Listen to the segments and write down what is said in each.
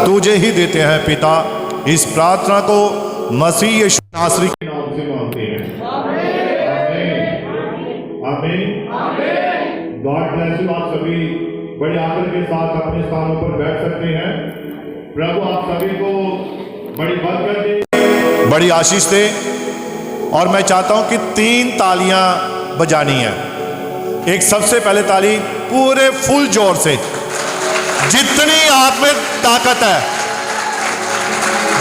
तुझे ही देते हैं पिता। इस प्रार्थना को मसीह यीशु नासरी के नाम से मांगते हैं। आमीन। God bless you. आप सभी बड़े आदर के साथ अपने स्थानों पर बैठ सकते हैं। प्रभु आप सभी को बड़ी बरकत दे, बड़ी आशीष दे। और मैं चाहता हूं कि 3 तालियां बजानी है। एक सबसे पहले ताली पूरे फुल जोर से, जितनी आप में ताकत है,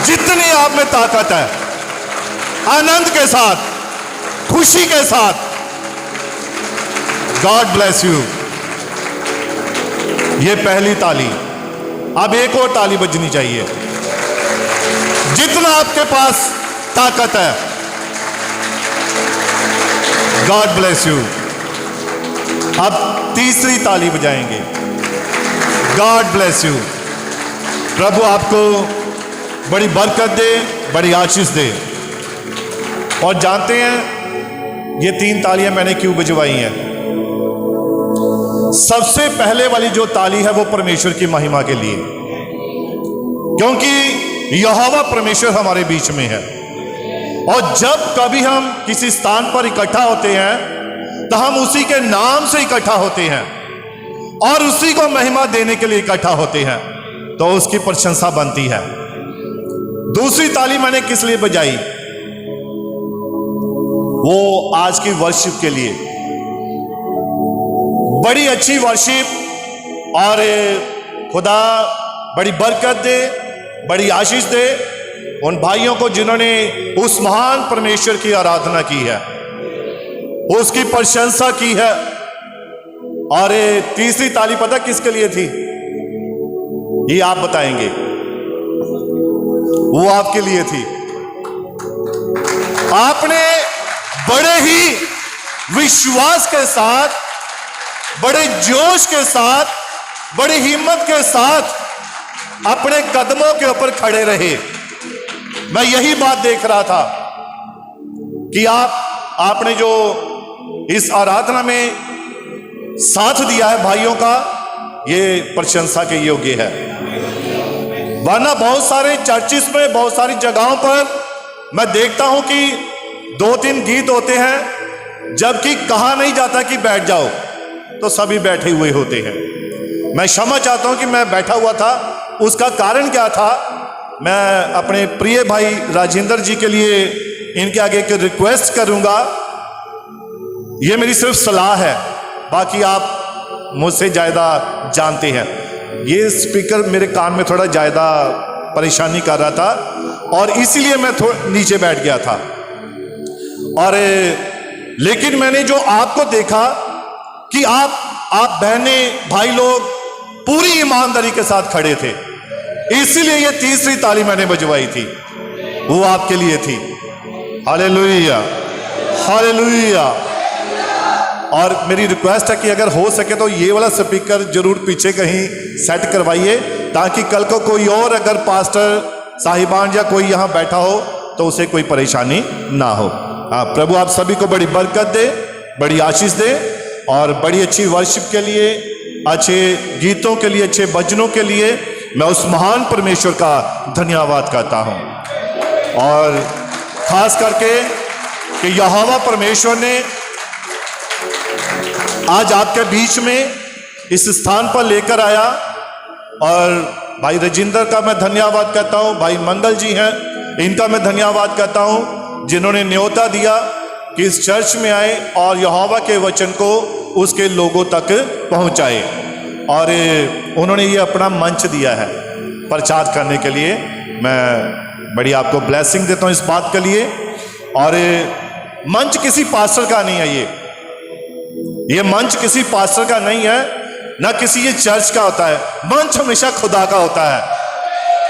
जितनी आप में ताकत है, आनंद के साथ, खुशी के साथ। God bless you. ये पहली ताली। अब एक और ताली बजनी चाहिए, जितना आपके पास ताकत है। God bless you. अब तीसरी ताली बजाएंगे। God bless you. प्रभु आपको बड़ी बरकत दे, बड़ी आशीष दे। और जानते हैं ये 3 तालियां मैंने क्यों बजवाई हैं? सबसे पहले वाली जो ताली है वो परमेश्वर की महिमा के लिए, क्योंकि यहोवा परमेश्वर हमारे बीच में है। और जब कभी हम किसी स्थान पर इकट्ठा होते हैं तो हम उसी के नाम से इकट्ठा होते हैं और उसी को महिमा देने के लिए इकट्ठा होते हैं, तो उसकी प्रशंसा बनती है। दूसरी ताली मैंने किस लिए बजाई? वो आज की वर्शिप के लिए। बड़ी अच्छी वर्शिप, और खुदा बड़ी बरकत दे, बड़ी आशीष दे उन भाइयों को जिन्होंने उस महान परमेश्वर की आराधना की है, उसकी प्रशंसा की है। और तीसरी ताली पता किसके लिए थी? ये आप बताएंगे। वो आपके लिए थी। आपने बड़े ही विश्वास के साथ, बड़े जोश के साथ, बड़ी हिम्मत के साथ अपने कदमों के ऊपर खड़े रहे। मैं यही बात देख रहा था कि आपने जो इस आराधना में साथ दिया है भाइयों का, ये प्रशंसा के योग्य है। वरना बहुत सारे चर्चिस में, बहुत सारी जगहों पर मैं देखता हूं कि 2-3 गीत होते हैं, जबकि कहा नहीं जाता कि बैठ जाओ, तो सभी बैठे हुए होते हैं। मैं क्षमा चाहता हूं कि मैं बैठा हुआ था। उसका कारण क्या था? मैं अपने प्रिय भाई राजेंद्र जी के लिए इनके आगे एक रिक्वेस्ट करूंगा। ये मेरी सिर्फ सलाह है, बाकी आप मुझसे ज्यादा जानते हैं। ये स्पीकर मेरे कान में थोड़ा ज्यादा परेशानी कर रहा था और इसीलिए मैं थोड़ा नीचे बैठ गया था। और लेकिन मैंने जो आपको देखा कि आप बहनें, भाई लोग पूरी ईमानदारी के साथ खड़े थे, इसीलिए ये तीसरी ताली मैंने बजवाई थी। वो आपके लिए थी। Hallelujah, hallelujah. और मेरी रिक्वेस्ट है कि अगर हो सके तो ये वाला स्पीकर जरूर पीछे कहीं सेट करवाइए, ताकि कल को कोई और अगर पास्टर साहिबान या कोई यहां बैठा हो तो उसे कोई परेशानी ना हो। प्रभु आप सभी को बड़ी बरकत दे, बड़ी आशीष दे, और बड़ी अच्छी वर्शिप के लिए, अच्छे गीतों के लिए, अच्छे भजनों के लिए मैं उस महान परमेश्वर का धन्यवाद करता हूं। और खास करके कि यहोवा परमेश्वर ने आज आपके बीच में इस स्थान पर लेकर आया। और भाई राजेंद्र का मैं धन्यवाद करता हूं, भाई मंगल जी हैं, इनका मैं धन्यवाद करता हूं, जिन्होंने न्योता दिया कि इस चर्च में आए और यहोवा के वचन को उसके लोगों तक पहुंचाए। और उन्होंने ये अपना मंच दिया है प्रचार करने के लिए। मैं बड़ी आपको ब्लेसिंग देता हूं इस बात के लिए। और मंच किसी पास्टर का नहीं है, ये मंच किसी पास्टर का नहीं है, ना किसी ये चर्च का होता है। मंच हमेशा खुदा का होता है,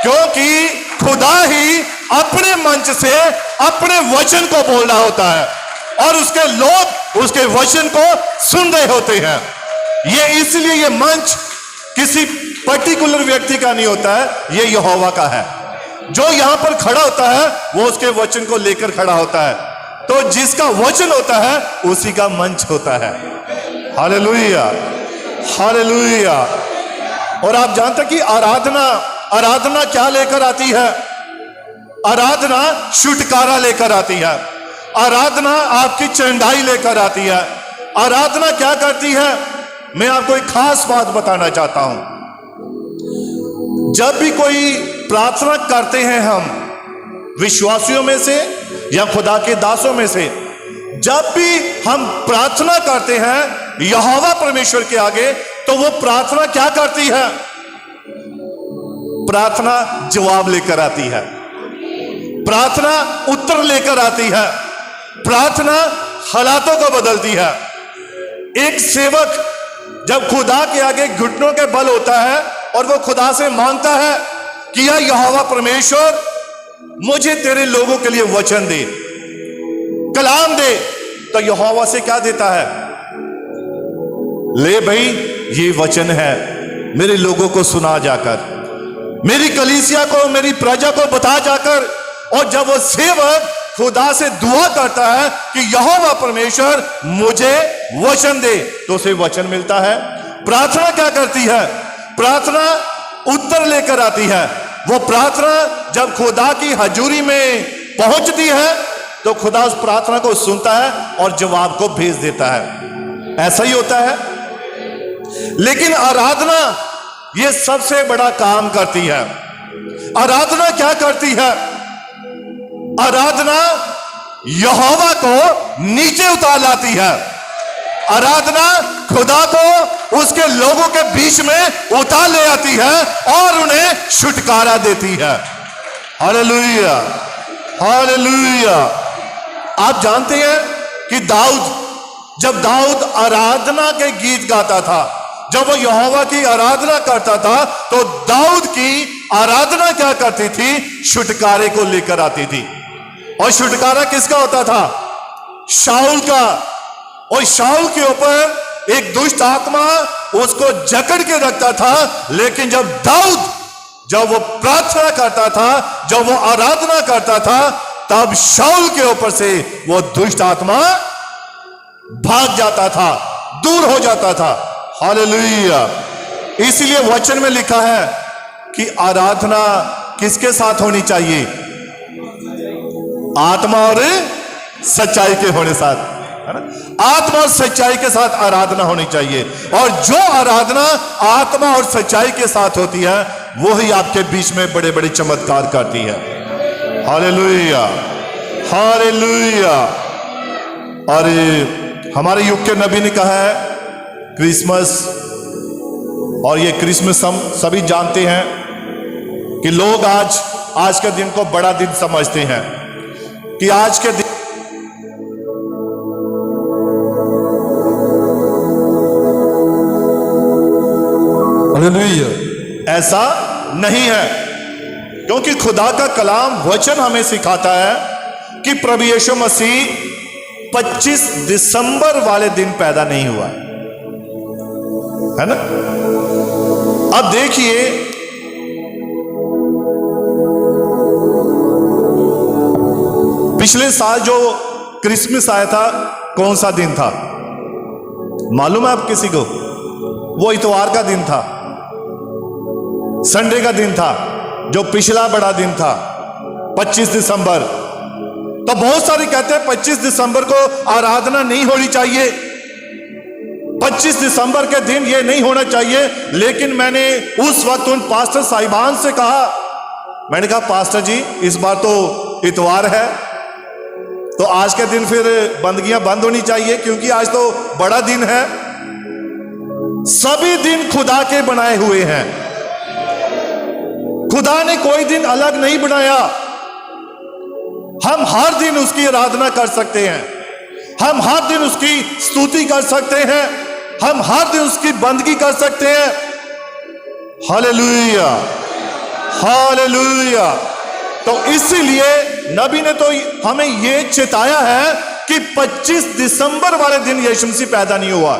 क्योंकि खुदा ही अपने मंच से अपने वचन को बोल रहा होता है और उसके लोग उसके वचन को सुन रहे होते हैं। ये इसलिए ये मंच किसी पर्टिकुलर व्यक्ति का नहीं होता है, ये यहोवा का है। जो यहां पर खड़ा होता है वो उसके वचन को लेकर खड़ा होता है, तो जिसका वचन होता है उसी का मंच होता है। Hallelujah, hallelujah. और आप जानते हैं कि आराधना आराधना क्या लेकर आती है? आराधना छुटकारा लेकर आती है। आराधना आपकी चंगाई लेकर आती है। आराधना क्या करती है? मैं आपको एक खास बात बताना चाहता हूं। जब भी कोई प्रार्थना करते हैं हम विश्वासियों में से या खुदा के दासों में से, जब भी हम प्रार्थना करते हैं यहोवा परमेश्वर के आगे, तो वो प्रार्थना क्या करती है? प्रार्थना जवाब लेकर आती है। प्रार्थना उत्तर लेकर आती है। प्रार्थना हालातों को बदलती है। एक सेवक जब खुदा के आगे घुटनों के बल होता है और वो खुदा से मांगता है कि या यहोवा परमेश्वर मुझे तेरे लोगों के लिए वचन दे, कलाम दे, तो यहोवा से क्या देता है? ले भाई, ये वचन है, मेरे लोगों को सुना जाकर, मेरी कलीसिया को, मेरी प्रजा को बता जाकर। और जब वो सेवक खुदा से दुआ करता है कि यहोवा परमेश्वर मुझे वचन दे, तो उसे वचन मिलता है। प्रार्थना क्या करती है? प्रार्थना उत्तर लेकर आती है। वो प्रार्थना जब खुदा की हजूरी में पहुंचती है तो खुदा उस प्रार्थना को सुनता है और जवाब को भेज देता है। ऐसा ही होता है। लेकिन आराधना ये सबसे बड़ा काम करती है। आराधना क्या करती है? आराधना यहोवा को नीचे उतार लाती है। आराधना खुदा को उसके लोगों के बीच में उतार ले आती है और उन्हें छुटकारा देती है। Hallelujah, hallelujah. आप जानते हैं कि जब दाऊद आराधना के गीत गाता था, जब वो यहोवा की आराधना करता था, तो दाऊद की आराधना क्या करती थी? छुटकारे को लेकर आती थी। और छुटकारा किसका होता था? शाऊल का। और शाऊल के ऊपर एक दुष्ट आत्मा उसको जकड़ के रखता था। लेकिन जब वो प्रार्थना करता था, जब वो आराधना करता था, तब शाऊल के ऊपर से वो दुष्ट आत्मा भाग जाता था, दूर हो जाता था। हालेलुया। इसलिए वचन में लिखा है कि आराधना किसके साथ होनी चाहिए? आत्मा और सच्चाई के होने साथ, है ना? आत्मा और सच्चाई के साथ आराधना होनी चाहिए। और जो आराधना आत्मा और सच्चाई के साथ होती है, वो ही आपके बीच में बड़े बड़े चमत्कार करती है। Hallelujah, hallelujah. और हमारे युग के नबी ने कहा है क्रिसमस, और ये क्रिसमस हम सभी जानते हैं कि लोग आज के दिन को बड़ा दिन समझते हैं कि आज के दिन ऐसा नहीं है, क्योंकि खुदा का कलाम वचन हमें सिखाता है कि प्रभु यीशु मसीह 25 दिसंबर वाले दिन पैदा नहीं हुआ, है ना? अब देखिए, पिछले साल जो क्रिसमस आया था, कौन सा दिन था मालूम है आप किसी को? वो इतवार का दिन था, संडे का दिन था, जो पिछला बड़ा दिन था 25 दिसंबर। तो बहुत सारे कहते हैं 25 दिसंबर को आराधना नहीं होनी चाहिए, 25 दिसंबर के दिन ये नहीं होना चाहिए। लेकिन मैंने उस वक्त उन पास्टर साहिबान से कहा, मैंने कहा पास्टर जी इस बार तो इतवार है, तो आज के दिन फिर बंदगियां बंद होनी चाहिए, क्योंकि आज तो बड़ा दिन है। सभी दिन खुदा के बनाए हुए हैं, खुदा ने कोई दिन अलग नहीं बनाया। हम हर दिन उसकी आराधना कर सकते हैं, हम हर दिन उसकी स्तुति कर सकते हैं, हम हर दिन उसकी बंदगी कर सकते हैं। Hallelujah, hallelujah. तो इसीलिए नबी ने तो हमें यह चेताया है कि 25 दिसंबर वाले दिन यीशु मसीह पैदा नहीं हुआ।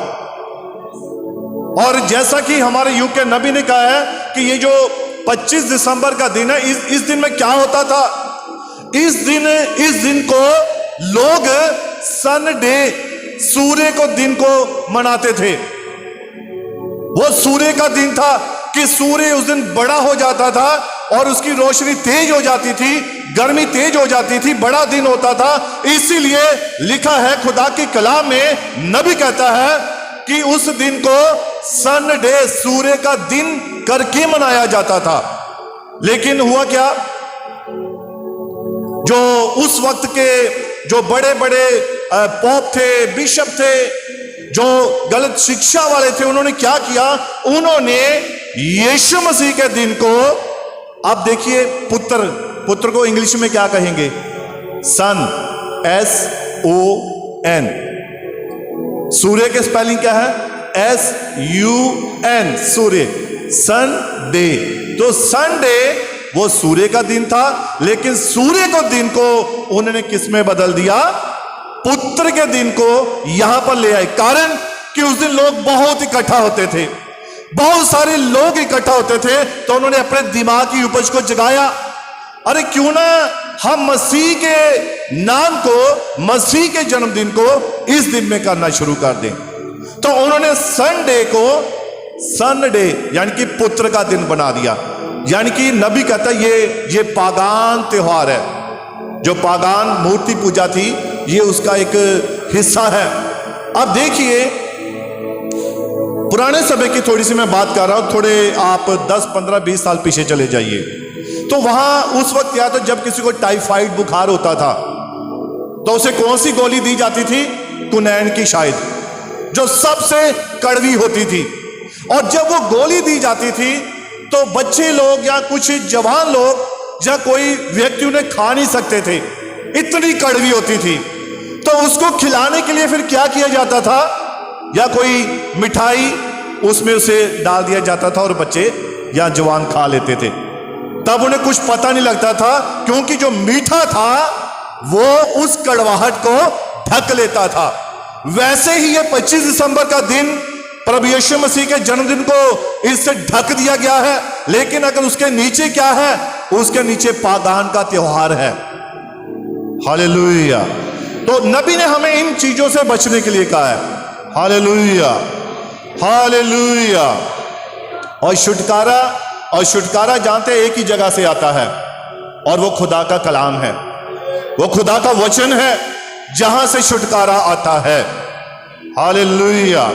और जैसा कि हमारे युग के नबी ने कहा है कि ये जो 25 दिसंबर का दिन है, इस दिन में क्या होता था? इस दिन को लोग सन डे, सूर्य को दिन को मनाते थे। वो सूर्य का दिन था कि सूर्य उस दिन बड़ा हो जाता था और उसकी रोशनी तेज हो जाती थी, गर्मी तेज हो जाती थी, बड़ा दिन होता था। इसीलिए लिखा है खुदा की कलाम में, नबी कहता है कि उस दिन को सन डे, सूर्य का दिन करके मनाया जाता था। लेकिन हुआ क्या, जो उस वक्त के जो बड़े बड़े पोप थे, बिशप थे, जो गलत शिक्षा वाले थे, उन्होंने क्या किया, उन्होंने यीशु मसीह के दिन को, आप देखिए पुत्र को इंग्लिश में क्या कहेंगे, सन, SON। सूर्य के स्पेलिंग क्या है, SUN, सूर्य, सन डे। तो संडे वो सूर्य का दिन था, लेकिन सूर्य को दिन को उन्होंने किस में बदल दिया, पुत्र के दिन को यहां पर ले आए। कारण कि उस दिन लोग बहुत इकट्ठा होते थे, बहुत सारे लोग इकट्ठा होते थे, तो उन्होंने अपने दिमाग की उपज को जगाया, अरे क्यों ना हम मसीह के नाम को, मसीह के जन्मदिन को इस दिन में करना शुरू कर दें। तो उन्होंने संडे को संडे यानी कि पुत्र का दिन बना दिया। यानी कि नबी कहता है ये पागान त्योहार है, जो पागान मूर्ति पूजा थी, ये उसका एक हिस्सा है। अब देखिए पुराने समय की थोड़ी सी मैं बात कर रहा हूं, थोड़े आप 10, 15, 20 साल पीछे चले जाइए, तो वहां उस वक्त क्या था, जब किसी को टाइफाइड बुखार होता था तो उसे कौन सी गोली दी जाती थी, कुनैन की शायद, जो सबसे कड़वी होती थी। और जब वो गोली दी जाती थी तो बच्चे लोग या कुछ जवान लोग या कोई व्यक्ति उन्हें खा नहीं सकते थे, इतनी कड़वी होती थी। तो उसको खिलाने के लिए फिर क्या किया जाता था, या कोई मिठाई उसमें उसे डाल दिया जाता था और बच्चे या जवान खा लेते थे। तब उन्हें कुछ पता नहीं लगता था, क्योंकि जो मीठा था वो उस कड़वाहट को ढक लेता था। वैसे ही ये 25 दिसंबर का दिन प्रभु यीशु मसीह के जन्मदिन को इससे ढक दिया गया है, लेकिन अगर उसके नीचे क्या है, उसके नीचे पागान का त्योहार है। हालेलुया। तो नबी ने हमें इन चीजों से बचने के लिए कहा है। Hallelujah, hallelujah. और छुटकारा जानते एक ही जगह से आता है, और वो खुदा का कलाम है, वो खुदा का वचन है, जहां से छुटकारा आता है। हालेलुया।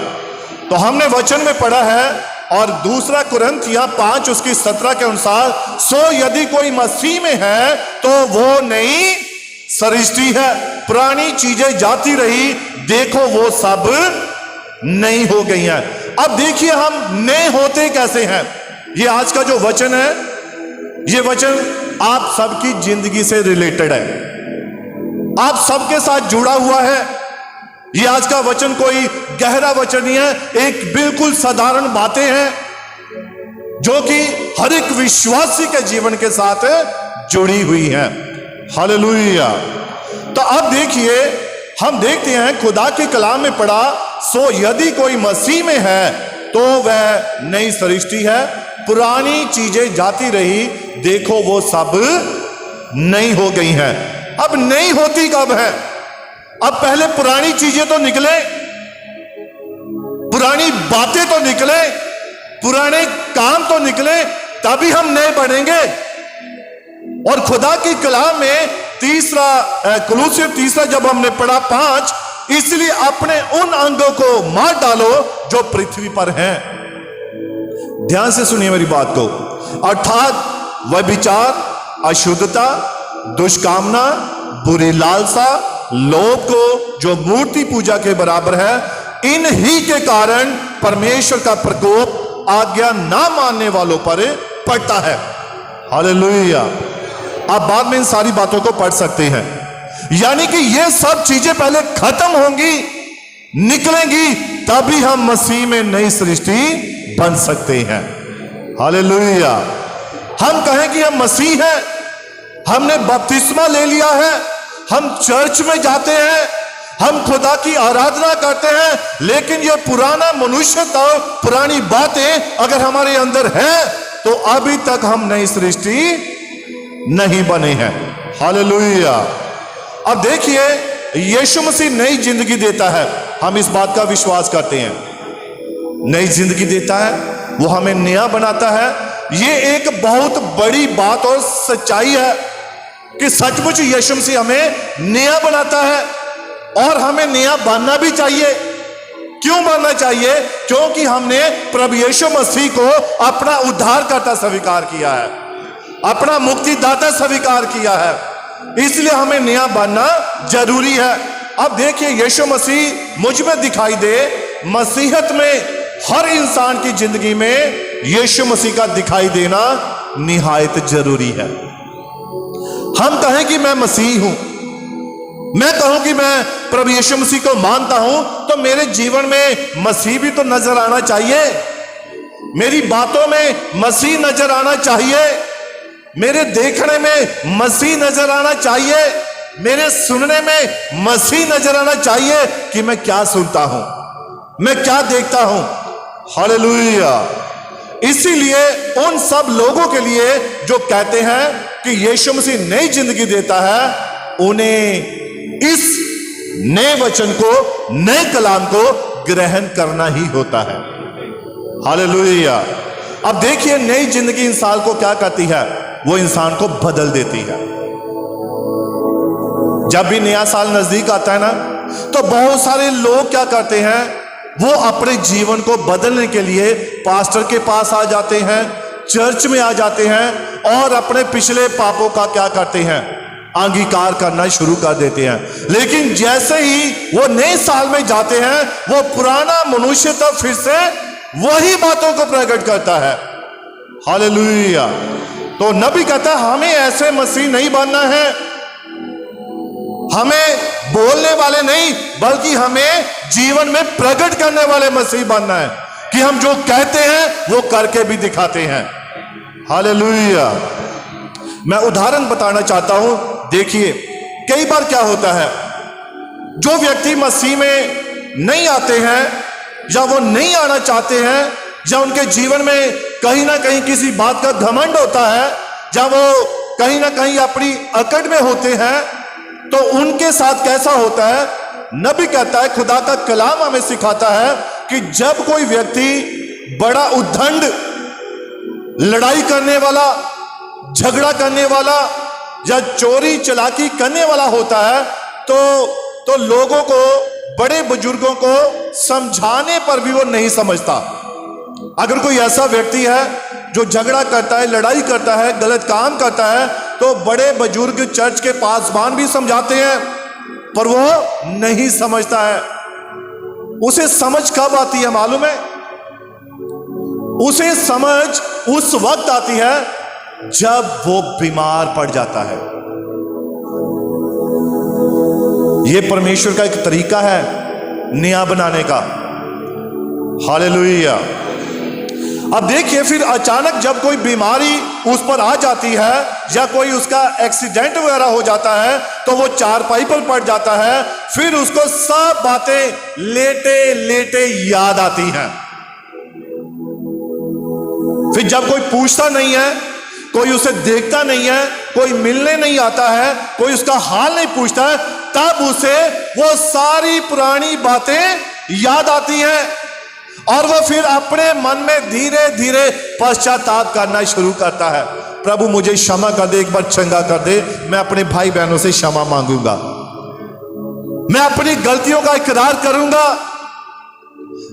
तो हमने वचन में पढ़ा है, और दूसरा कुरिन्थियों 5 उसकी 17 के अनुसार, सो यदि कोई मसीह में है तो वो नई सृष्टि है, पुरानी चीजें जाती रही, देखो वो सब नई हो गई हैं। अब देखिए हम नए होते कैसे हैं। ये आज का जो वचन है, ये वचन आप सबकी जिंदगी से रिलेटेड है, आप सबके साथ जुड़ा हुआ है। ये आज का वचन कोई गहरा वचन नहीं है, एक बिल्कुल साधारण बातें हैं जो कि हर एक विश्वासी के जीवन के साथ जुड़ी हुई हैं। हालेलुया। तो अब देखिए, हम देखते हैं खुदा के कलाम में पढ़ा, सो यदि कोई मसीह में है तो वह नई सृष्टि है, पुरानी चीजें जाती रही, देखो वो सब नई हो गई हैं। अब नई होती कब है? अब पहले पुरानी चीजें तो निकले, पुरानी बातें तो निकले, पुराने काम तो निकले, तभी हम नए बनेंगे। और खुदा की कलाम में कुलुस्सी 3 जब हमने पढ़ा 5, इसलिए अपने उन अंगों को मार डालो जो पृथ्वी पर हैं। ध्यान से सुनिए मेरी बात को, अर्थात व्यभिचार, अशुद्धता, दुष्कामना, बुरी लालसा, लोभ को जो मूर्ति पूजा के बराबर है, इन ही के कारण परमेश्वर का प्रकोप आज्ञा ना मानने वालों पर पड़ता है। हालेलुया। आप बाद में इन सारी बातों को पढ़ सकते हैं। यानी कि ये सब चीजें पहले खत्म होंगी, निकलेंगी, तभी हम मसीह में नई सृष्टि बन सकते हैं। हालेलुया। हम कहें कि हम मसीह हैं, हमने बपतिस्मा ले लिया है, हम चर्च में जाते हैं, हम खुदा की आराधना करते हैं, लेकिन ये पुराना मनुष्यता, पुरानी बातें अगर हमारे अंदर है तो अभी तक हम नई सृष्टि नहीं बने हैं। हालेलुया। अब देखिए, यीशु मसीह नई जिंदगी देता है, हम इस बात का विश्वास करते हैं। नई जिंदगी देता है, वो हमें नया बनाता है। ये एक बहुत बड़ी बात और सच्चाई है कि सचमुच यीशु मसीह हमें नया बनाता है और हमें नया बनना भी चाहिए। क्यों बनना चाहिए? क्योंकि हमने प्रभु यीशु मसीह को अपना उद्धारकर्ता स्वीकार किया है, अपना मुक्तिदाता स्वीकार किया है, इसलिए हमें नया बनना जरूरी है। अब देखिए, यीशु मसीह मुझ में दिखाई दे, मसीहत में हर इंसान की जिंदगी में यीशु मसीह का दिखाई देना निहायत जरूरी है। हम कहें कि मैं मसीह हूं, मैं कहूं कि मैं प्रभु यीशु मसीह को मानता हूं, तो मेरे जीवन में मसीह भी तो नजर आना चाहिए, मेरी बातों में मसीह नजर आना चाहिए, मेरे देखने में मसीह नजर आना चाहिए, मेरे सुनने में मसीह नजर आना चाहिए कि मैं क्या सुनता हूं, मैं क्या देखता हूं। हालेलुया। इसीलिए उन सब लोगों के लिए जो कहते हैं कि यीशु मसीह नई जिंदगी देता है, उन्हें इस नए वचन को, नए कलाम को ग्रहण करना ही होता है। हालेलुया। अब देखिए, नई जिंदगी इंसान को क्या करती है? वो इंसान को बदल देती है। जब भी नया साल नजदीक आता है ना, तो बहुत सारे लोग क्या करते हैं, वो अपने जीवन को बदलने के लिए पास्टर के पास आ जाते हैं, चर्च में आ जाते हैं और अपने पिछले पापों का क्या करते हैं, अंगीकार करना शुरू कर देते हैं। लेकिन जैसे ही वो नए साल में जाते हैं, वो पुराना मनुष्य तो फिर से वही बातों को प्रकट करता है। हालेलुया। तो नबी कहता है, हमें ऐसे मसीह नहीं बनना है, हमें बोलने वाले नहीं बल्कि हमें जीवन में प्रकट करने वाले मसीह बनना है, कि हम जो कहते हैं वो करके भी दिखाते हैं। हालेलुया। मैं उदाहरण बताना चाहता हूं। देखिए, कई बार क्या होता है, जो व्यक्ति मसीह में नहीं आते हैं या वो नहीं आना चाहते हैं, या उनके जीवन में कहीं ना कहीं किसी बात का घमंड होता है, या वो कहीं ना कहीं अपनी अकड़ में होते हैं, तो उनके साथ कैसा होता है? नबी कहता है, खुदा का कलाम हमें सिखाता है कि जब कोई व्यक्ति बड़ा उद्दंड, लड़ाई करने वाला, झगड़ा करने वाला या चोरी चलाकी करने वाला होता है, तो लोगों को, बड़े बुजुर्गों को समझाने पर भी वो नहीं समझता। अगर कोई ऐसा व्यक्ति है जो झगड़ा करता है, लड़ाई करता है, गलत काम करता है, तो बड़े बुजुर्ग, चर्च के पासवान भी समझाते हैं, पर वो नहीं समझता है। उसे समझ कब आती है मालूम है? उसे समझ उस वक्त आती है जब वो बीमार पड़ जाता है। यह परमेश्वर का एक तरीका है नया बनाने का। हालेलुया। अब देखिए, फिर अचानक जब कोई बीमारी उस पर आ जाती है या कोई उसका एक्सीडेंट वगैरह हो जाता है, तो वो चारपाई पर पड़ जाता है, फिर उसको सब बातें लेटे लेटे याद आती हैं। फिर जब कोई पूछता नहीं है, कोई उसे देखता नहीं है, कोई मिलने नहीं आता है, कोई उसका हाल नहीं पूछता है, तब उसे वो सारी पुरानी बातें याद आती हैं और वो फिर अपने मन में धीरे धीरे पश्चाताप करना शुरू करता है। प्रभु मुझे क्षमा कर दे, एक बार चंगा कर दे, मैं अपने भाई बहनों से क्षमा मांगूंगा, मैं अपनी गलतियों का इकरार करूंगा,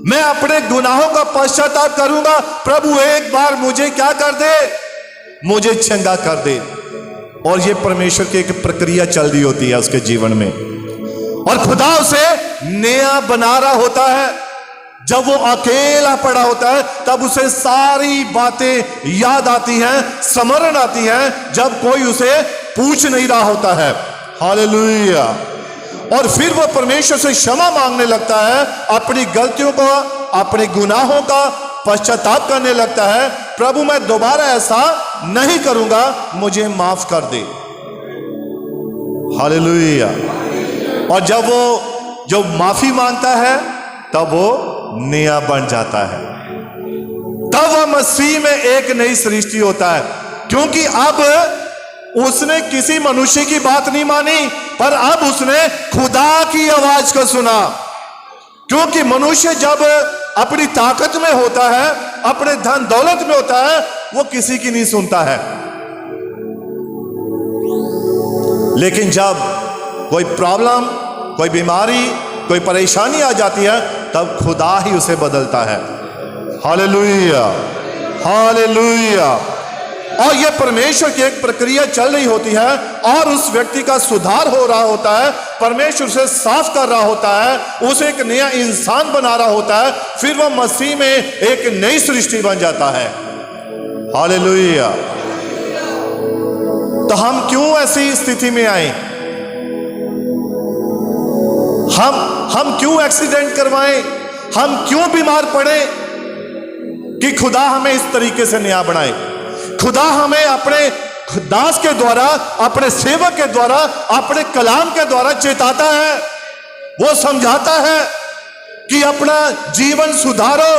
मैं अपने गुनाहों का पश्चाताप करूंगा। प्रभु एक बार मुझे क्या कर दे, मुझे चंगा कर दे। और ये परमेश्वर की एक प्रक्रिया चल रही होती है उसके जीवन में, और खुदा उसे नया बना रहा होता है। जब वो अकेला पड़ा होता है तब उसे सारी बातें याद आती हैं, स्मरण आती हैं, जब कोई उसे पूछ नहीं रहा होता है। हालेलुया। और फिर वो परमेश्वर से क्षमा मांगने लगता है, अपनी गलतियों को, अपने गुनाहों का पश्चाताप करने लगता है। प्रभु मैं दोबारा ऐसा नहीं करूंगा, मुझे माफ कर दे। हालेलुया। और जब माफी मांगता है तब वो नया बन जाता है, तब वह मसीह में एक नई सृष्टि होता है। क्योंकि अब उसने किसी मनुष्य की बात नहीं मानी, पर अब उसने खुदा की आवाज को सुना। क्योंकि मनुष्य जब अपनी ताकत में होता है, अपने धन दौलत में होता है, वो किसी की नहीं सुनता है। लेकिन जब कोई प्रॉब्लम, कोई बीमारी, कोई परेशानी आ जाती है, तब खुदा ही उसे बदलता है। Hallelujah, hallelujah. और यह परमेश्वर की एक प्रक्रिया चल रही होती है और उस व्यक्ति का सुधार हो रहा होता है। परमेश्वर उसे साफ कर रहा होता है, उसे एक नया इंसान बना रहा होता है, फिर वह मसीह में एक नई सृष्टि बन जाता है। हालेलुया। तो हम क्यों ऐसी स्थिति में आए? हम क्यों एक्सीडेंट करवाएं? हम क्यों बीमार पड़े कि खुदा हमें इस तरीके से नया बनाए? खुदा हमें अपने दास के द्वारा, अपने सेवक के द्वारा, अपने कलाम के द्वारा चेताता है, वो समझाता है कि अपना जीवन सुधारो,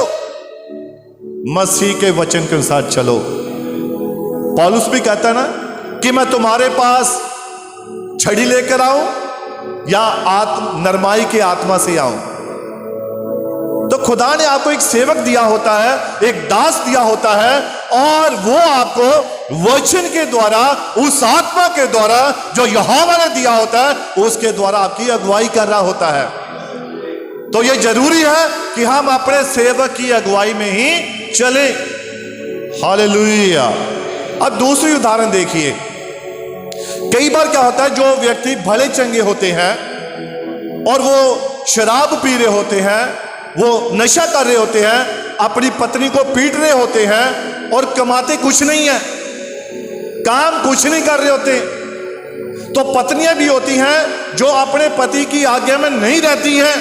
मसीह के वचन के अनुसार चलो। पौलुस भी कहता है ना कि मैं तुम्हारे पास छड़ी लेकर आऊं या नरमाई की आत्मा से आऊं। तो खुदा ने आपको एक सेवक दिया होता है, एक दास दिया होता है, और वो आपको वचन के द्वारा, उस आत्मा के द्वारा जो यहोवा ने दिया होता है, उसके द्वारा आपकी अगुवाई कर रहा होता है। तो ये जरूरी है कि हम अपने सेवक की अगुवाई में ही चले। हालेलुया। अब दूसरी उदाहरण देखिए। कई बार क्या होता है, जो व्यक्ति भले चंगे होते हैं और वो शराब पी रहे होते हैं, वो नशा कर रहे होते हैं, अपनी पत्नी को पीट रहे होते हैं और कमाते कुछ नहीं है, काम कुछ नहीं कर रहे होते। तो पत्नियां भी होती हैं जो अपने पति की आज्ञा में नहीं रहती हैं,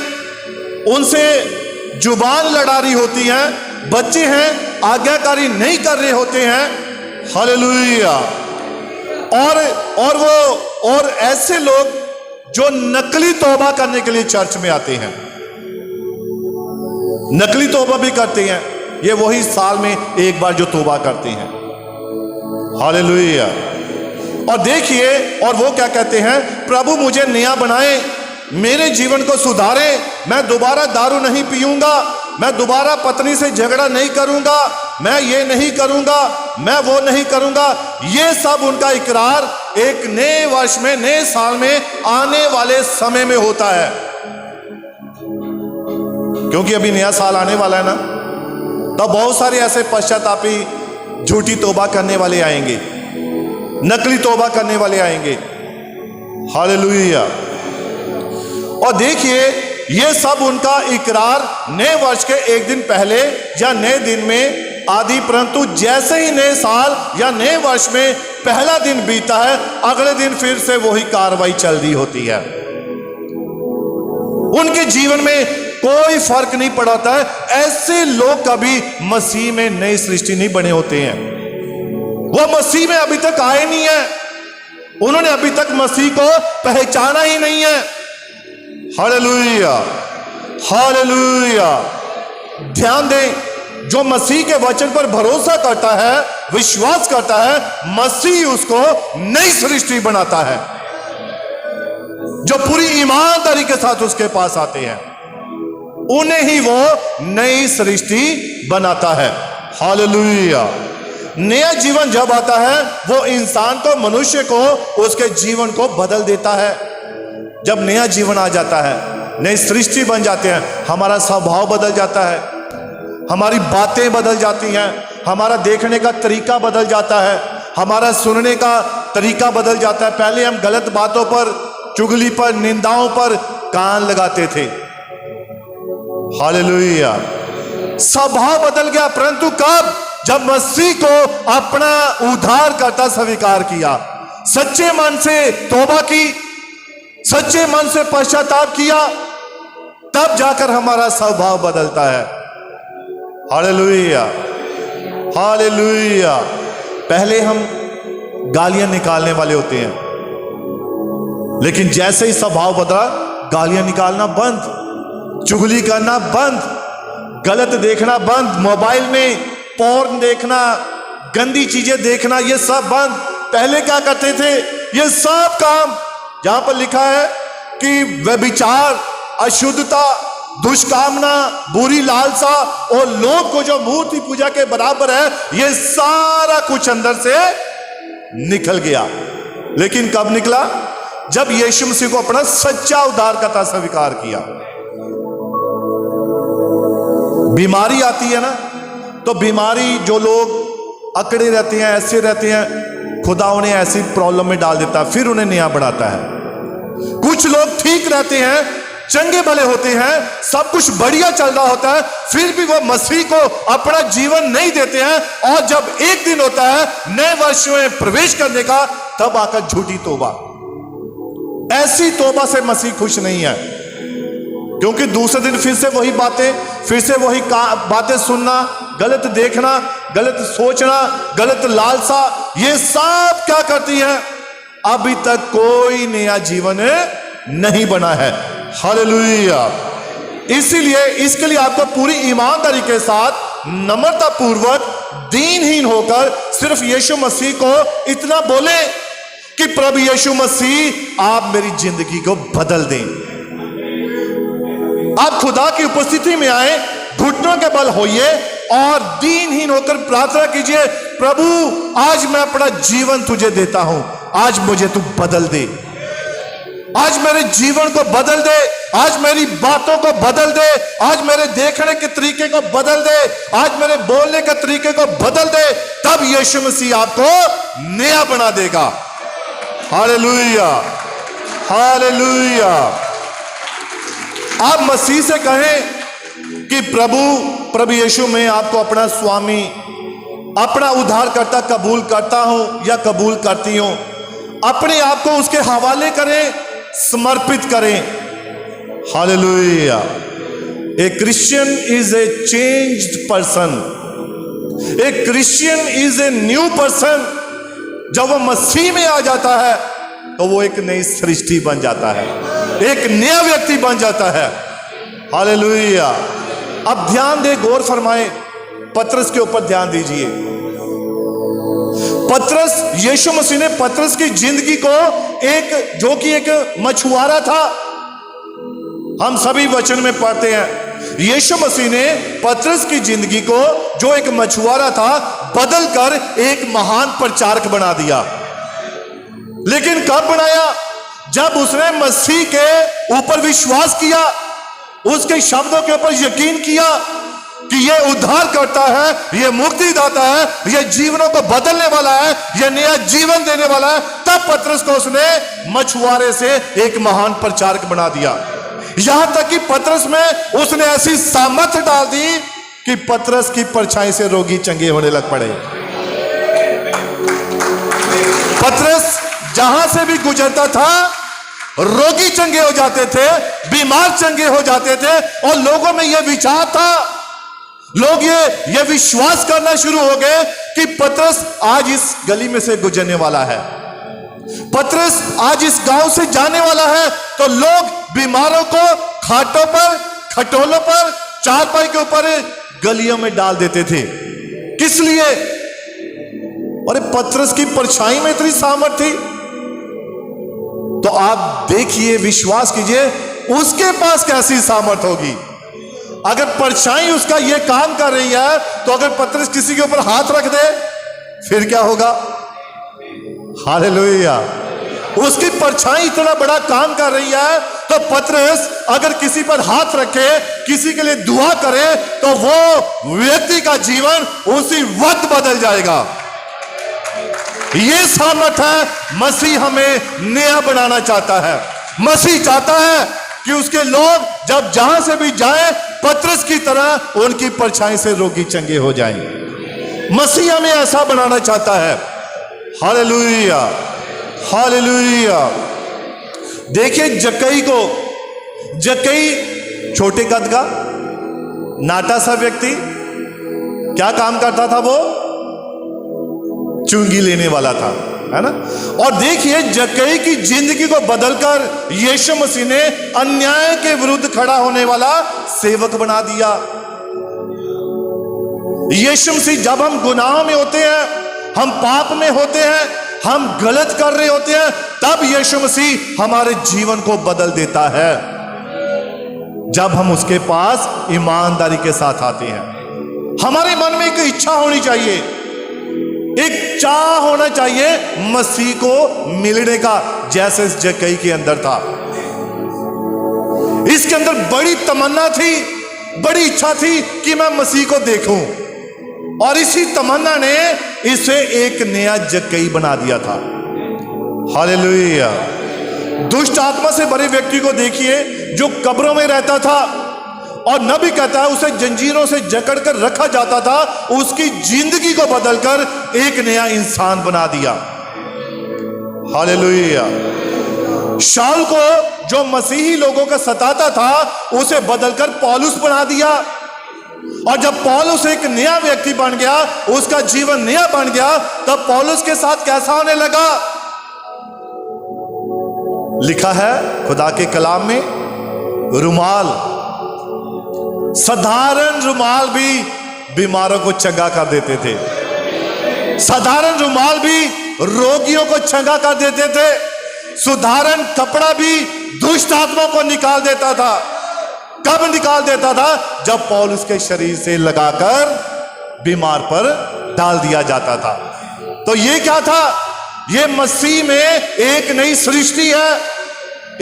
उनसे जुबान लड़ा रही होती हैं। बच्चे हैं, आज्ञाकारी नहीं कर रहे होते हैं। हालेलुया। और ऐसे लोग जो नकली तौबा करने के लिए चर्च में आते हैं, नकली तौबा भी करते हैं। ये वही साल में एक बार जो तौबा करते हैं। हालेलुया। और देखिए, और वो क्या कहते हैं, प्रभु मुझे नया बनाए, मेरे जीवन को सुधारे, मैं दोबारा दारू नहीं पीऊंगा, मैं दोबारा पत्नी से झगड़ा नहीं करूंगा, मैं ये नहीं करूंगा, मैं वो नहीं करूंगा। ये सब उनका इकरार एक नए वर्ष में, नए साल में, आने वाले समय में होता है। क्योंकि अभी नया साल आने वाला है ना, तो बहुत सारे ऐसे पश्चातापी झूठी तौबा करने वाले आएंगे, नकली तौबा करने वाले आएंगे। हालेलुया। और देखिए, ये सब उनका इकरार नए वर्ष के एक दिन पहले या नए दिन में आदि, परंतु जैसे ही नए साल या नए वर्ष में पहला दिन बीता है, अगले दिन फिर से वही कार्रवाई चल रही होती है। उनके जीवन में कोई फर्क नहीं पड़ा होता है। ऐसे लोग कभी मसीह में नई सृष्टि नहीं बने होते हैं। वो मसीह में अभी तक आए नहीं है, उन्होंने अभी तक मसीह को पहचाना ही नहीं है। Hallelujah, hallelujah. ध्यान दें, जो मसीह के वचन पर भरोसा करता है, विश्वास करता है, मसीह उसको नई सृष्टि बनाता है। जो पूरी ईमानदारी के साथ उसके पास आते हैं, उन्हें ही वो नई सृष्टि बनाता है। हालेलुया। नया जीवन जब आता है, वो इंसान को, मनुष्य को, उसके जीवन को बदल देता है। जब नया जीवन आ जाता है, नई सृष्टि बन जाते हैं, हमारा स्वभाव बदल जाता है, हमारी बातें बदल जाती हैं, हमारा देखने का तरीका बदल जाता है, हमारा सुनने का तरीका बदल जाता है। पहले हम गलत बातों पर, चुगली पर, निंदाओं पर कान लगाते थे। हालेलुया। स्वभाव बदल गया, परंतु कब? जब मसीह को अपना उद्धारकर्ता स्वीकार किया, सच्चे मन से तौबा की, सच्चे मन से पश्चाताप किया, तब जाकर हमारा स्वभाव बदलता है। Hallelujah, hallelujah. पहले हम गालियां निकालने वाले होते हैं, लेकिन जैसे ही स्वभाव बदला, गालियां निकालना बंद, चुगली करना बंद, गलत देखना बंद, मोबाइल में पोर्न देखना, गंदी चीजें देखना, ये सब बंद। पहले क्या करते थे? ये सब काम जहां पर लिखा है कि व्यभिचार, अशुद्धता, दुष्कामना, बुरी लालसा और लोग को जो मूर्ति पूजा के बराबर है, ये सारा कुछ अंदर से निकल गया। लेकिन कब निकला? जब यीशु मसीह को अपना सच्चा उद्धारकर्ता स्वीकार किया। बीमारी आती है ना, तो बीमारी जो लोग अकड़े रहते हैं, ऐसे रहते हैं, खुदा उन्हें ऐसी प्रॉब्लम में डाल देता है, फिर उन्हें नया बढ़ाता है। कुछ लोग ठीक रहते हैं, चंगे भले होते हैं, सब कुछ बढ़िया चल रहा होता है, फिर भी वो मसीह को अपना जीवन नहीं देते हैं, और जब एक दिन होता है नए वर्ष में प्रवेश करने का, तब आकर झूठी तौबा। ऐसी तौबा से मसीह खुश नहीं है, क्योंकि दूसरे दिन फिर से वही बातें, फिर से वही बातें सुनना, गलत देखना, गलत सोचना, गलत लालसा, ये सब क्या करती है? अभी तक कोई नया जीवन नहीं बना है। हालेलुया। इसीलिए इसके लिए आपको पूरी ईमानदारी के साथ, नम्रता पूर्वक, दीनहीन होकर सिर्फ यीशु मसीह को इतना बोले कि प्रभु यीशु मसीह, आप मेरी जिंदगी को बदल दें। आप खुदा की उपस्थिति में आए, घुटनों के बल होइए और दीनहीन होकर प्रार्थना कीजिए, प्रभु आज मैं अपना जीवन तुझे देता हूं, आज मुझे तू बदल दे, आज मेरे जीवन को बदल दे, आज मेरी बातों को बदल दे, आज मेरे देखने के तरीके को बदल दे, आज मेरे बोलने के तरीके को बदल दे। तब यीशु मसीह आपको नया बना देगा। Hallelujah, hallelujah. आप मसीह से कहें कि प्रभु यीशु, मैं आपको अपना स्वामी, अपना उद्धारकर्ता कबूल करता हूं या कबूल करती हूं। अपने आप को उसके हवाले करें, समर्पित करें। Hallelujah. A Christian is a changed person. A Christian is a new person. जब वो मसीह में आ जाता है तो वो एक नई सृष्टि बन जाता है, एक नया व्यक्ति बन जाता है। हालेलुया। अब ध्यान दे, गौर फरमाए, पतरस के ऊपर ध्यान दीजिए। पतरस, यीशु मसीह ने पतरस की जिंदगी को, एक जो कि एक मछुआरा था, हम सभी वचन में पढ़ते हैं, यीशु मसीह ने पतरस की जिंदगी को, जो एक मछुआरा था, बदलकर एक महान प्रचारक बना दिया। लेकिन कब बनाया? जब उसने मसीह के ऊपर विश्वास किया, उसके शब्दों के ऊपर यकीन किया कि यह उद्धार करता है, यह मुक्ति दाता है, यह जीवनों को बदलने वाला है, यह नया जीवन देने वाला है। तब पतरस को उसने मछुआरे से एक महान प्रचारक बना दिया। यहां तक कि पतरस में उसने ऐसी सामर्थ्य डाल दी कि पतरस की परछाई से रोगी चंगे होने लग पड़े। पतरस जहां से भी गुजरता था, रोगी चंगे हो जाते थे, बीमार चंगे हो जाते थे, और लोगों में यह विचार था, लोग ये विश्वास करना शुरू हो गए कि पतरस आज इस गली में से गुजरने वाला है, पतरस आज इस गांव से जाने वाला है। तो लोग बीमारों को खाटों पर, खटोलों पर, चारपाई के ऊपर गलियों में डाल देते थे। किस लिए? अरे पतरस की परछाई में इतनी सामर्थ थी। तो आप देखिए, विश्वास कीजिए, उसके पास कैसी सामर्थ होगी। अगर परछाई उसका ये काम कर रही है, तो अगर पतरस किसी के ऊपर हाथ रख दे, फिर क्या होगा? हालेलुया। उसकी परछाई इतना बड़ा काम कर रही है, तो पतरस अगर किसी पर हाथ रखे, किसी के लिए दुआ करे, तो वो व्यक्ति का जीवन उसी वक्त बदल जाएगा। ये सामर्थ है। मसीह हमें नया बनाना चाहता है। मसीह चाहता है कि उसके लोग जब जहां से भी जाएं, पतरस की तरह उनकी परछाई से रोगी चंगे हो जाएं। मसीह हमें ऐसा बनाना चाहता है। Hallelujah, hallelujah. देखिए जक्कई को, जक्कई छोटे कद का नाटा सा व्यक्ति, क्या काम करता था? वो चुंगी लेने वाला था, है ना। और देखिए जक्कई की जिंदगी को बदलकर यीशु मसीह ने अन्याय के विरुद्ध खड़ा होने वाला सेवक बना दिया। यीशु मसीह, जब हम गुनाह में होते हैं, हम पाप में होते हैं, हम गलत कर रहे होते हैं, तब यीशु मसीह हमारे जीवन को बदल देता है। जब हम उसके पास ईमानदारी के साथ आते हैं। हमारे मन में एक इच्छा होनी चाहिए, एक चाह होना चाहिए मसीह को मिलने का, जैसे इस जक्कई के अंदर था। इसके अंदर बड़ी तमन्ना थी, बड़ी इच्छा थी कि मैं मसीह को देखूं, और इसी तमन्ना ने इसे एक नया जक्कई बना दिया था। हालेलुया। दुष्ट आत्मा से भरे व्यक्ति को देखिए जो कब्रों में रहता था, और नबी कहता है उसे जंजीरों से जकड़कर रखा जाता था, उसकी जिंदगी को बदलकर एक नया इंसान बना दिया। हालेलुया। शाऊल को जो मसीही लोगों का सताता था, उसे बदलकर पौलुस बना दिया, और जब पौलुस एक नया व्यक्ति बन गया, उसका जीवन नया बन गया, तब पौलुस के साथ कैसा होने लगा? लिखा है खुदा के कलाम में, रुमाल, साधारण रुमाल भी बीमारों को चंगा कर देते थे। साधारण रुमाल भी रोगियों को चंगा कर देते थे। साधारण कपड़ा भी दुष्ट आत्मा को निकाल देता था। कब निकाल देता था? जब पौलुस के शरीर से लगाकर बीमार पर डाल दिया जाता था। तो ये क्या था? ये मसीह में एक नई सृष्टि है,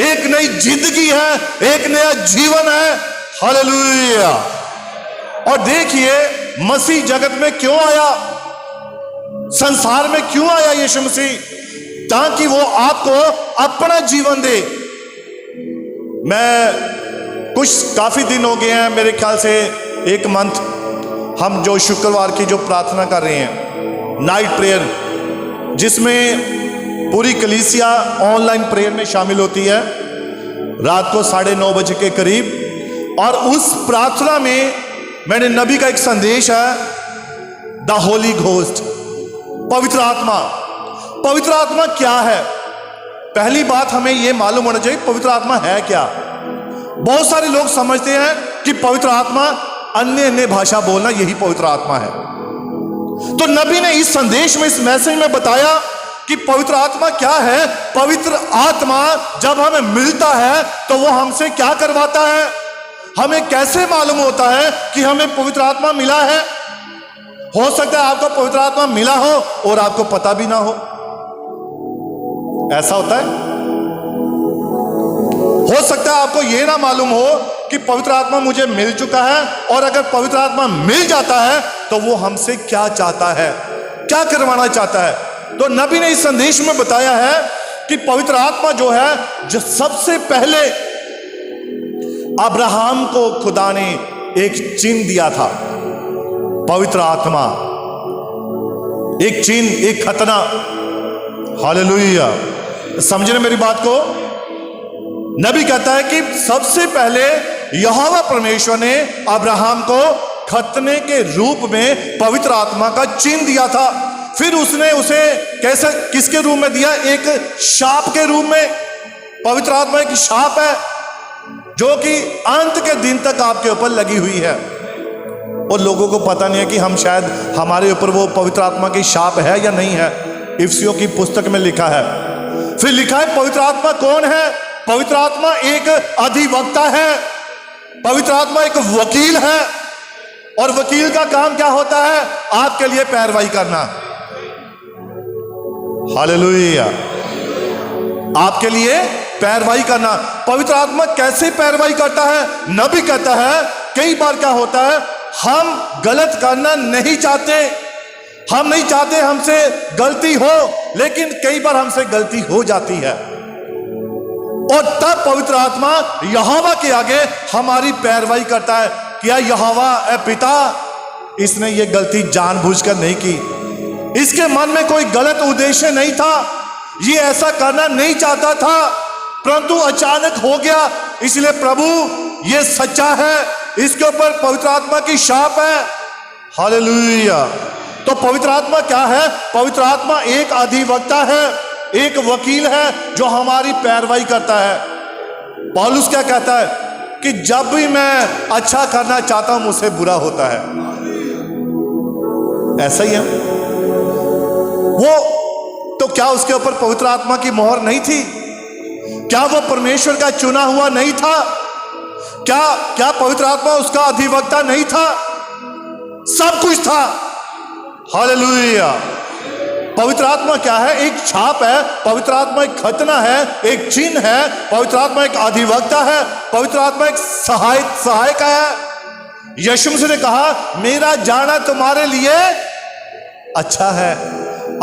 एक नई जिंदगी है, एक नया जीवन है। हालेलुया। और देखिए मसीह जगत में क्यों आया, संसार में क्यों आया यीशु मसीह? ताकि वो आपको अपना जीवन दे। मैं काफी दिन हो गए हैं, मेरे ख्याल से एक मंथ, हम जो शुक्रवार की जो प्रार्थना कर रहे हैं, नाइट प्रेयर, जिसमें पूरी कलीसिया ऑनलाइन प्रेयर में शामिल होती है रात को 9:30 बजे के करीब। और उस प्रार्थना में मैंने नबी का एक संदेश है, द होली घोस्ट, पवित्र आत्मा। पवित्र आत्मा क्या है? पहली बात हमें यह मालूम होना चाहिए पवित्र आत्मा है क्या। बहुत सारे लोग समझते हैं कि पवित्र आत्मा अन्य अन्य भाषा बोलना यही पवित्र आत्मा है। तो नबी ने इस संदेश में, इस मैसेज में बताया कि पवित्र आत्मा क्या है। पवित्र आत्मा जब हमें मिलता है तो वो हमसे क्या करवाता है? हमें कैसे मालूम होता है कि हमें पवित्र आत्मा मिला है? हो सकता है आपको पवित्र आत्मा मिला हो और आपको पता भी ना हो। ऐसा होता है। हो सकता है आपको यह ना मालूम हो कि पवित्र आत्मा मुझे मिल चुका है, और अगर पवित्र आत्मा मिल जाता है तो वो हमसे क्या चाहता है, क्या करवाना चाहता है। तो नबी ने इस संदेश में बताया है कि पवित्र आत्मा जो है, जो सबसे पहले अब्राहम को खुदा ने एक चिन्ह दिया था। पवित्र आत्मा एक चिन्ह, एक खतना। हालेलुया। समझने मेरी बात को? नबी कहता है कि सबसे पहले यहोवा परमेश्वर ने अब्राहम को खतने के रूप में पवित्र आत्मा का चिन्ह दिया था। फिर उसने उसे कैसे, किसके रूप में दिया? एक शाप के रूप में। पवित्र आत्मा एक शाप है जो कि अंत के दिन तक आपके ऊपर लगी हुई है, और लोगों को पता नहीं है कि हम शायद हमारे ऊपर वो पवित्र आत्मा की शाप है या नहीं है। इफिसियों की पुस्तक में लिखा है। फिर लिखा है पवित्र आत्मा कौन है? पवित्र आत्मा एक अधिवक्ता है, पवित्र आत्मा एक वकील है, और वकील का काम क्या होता है? आपके लिए पैरवाई करना। हालेलुया। आपके लिए पैरवाई करना। पवित्र आत्मा कैसे पैरवाई करता है? नबी कहता है कई बार क्या होता है, हम गलत करना नहीं चाहते, हम नहीं चाहते हमसे गलती हो, लेकिन कई बार हमसे गलती हो जाती है, और तब पवित्र आत्मा यहोवा के आगे हमारी पैरवाई करता है। क्या यहोवा, ए पिता, इसने ये गलती जानबूझकर नहीं की, इसके मन में कोई गलत उद्देश्य नहीं था, ये ऐसा करना नहीं चाहता था, परंतु अचानक हो गया, इसलिए प्रभु ये सच्चा है, इसके ऊपर पवित्र आत्मा की शाप है। हालेलुया। तो पवित्र आत्मा क्या है? पवित्र आत्मा एक अधिवक्ता है, एक वकील है जो हमारी पैरवाई करता है। पौलुस क्या कहता है कि जब भी मैं अच्छा करना चाहता हूं मुझसे बुरा होता है। ऐसा ही है वो। तो क्या उसके ऊपर पवित्र आत्मा की मोहर नहीं थी? क्या वो परमेश्वर का चुना हुआ नहीं था? क्या क्या पवित्र आत्मा उसका अधिवक्ता नहीं था? सब कुछ था। हालेलुया। पवित्र आत्मा क्या है? एक छाप है। पवित्र आत्मा एक खतना है, एक चिन्ह है। पवित्र आत्मा एक अधिवक्ता है। पवित्र आत्मा एक सहायक है। यीशु मसीह ने कहा, मेरा जाना तुम्हारे लिए अच्छा है।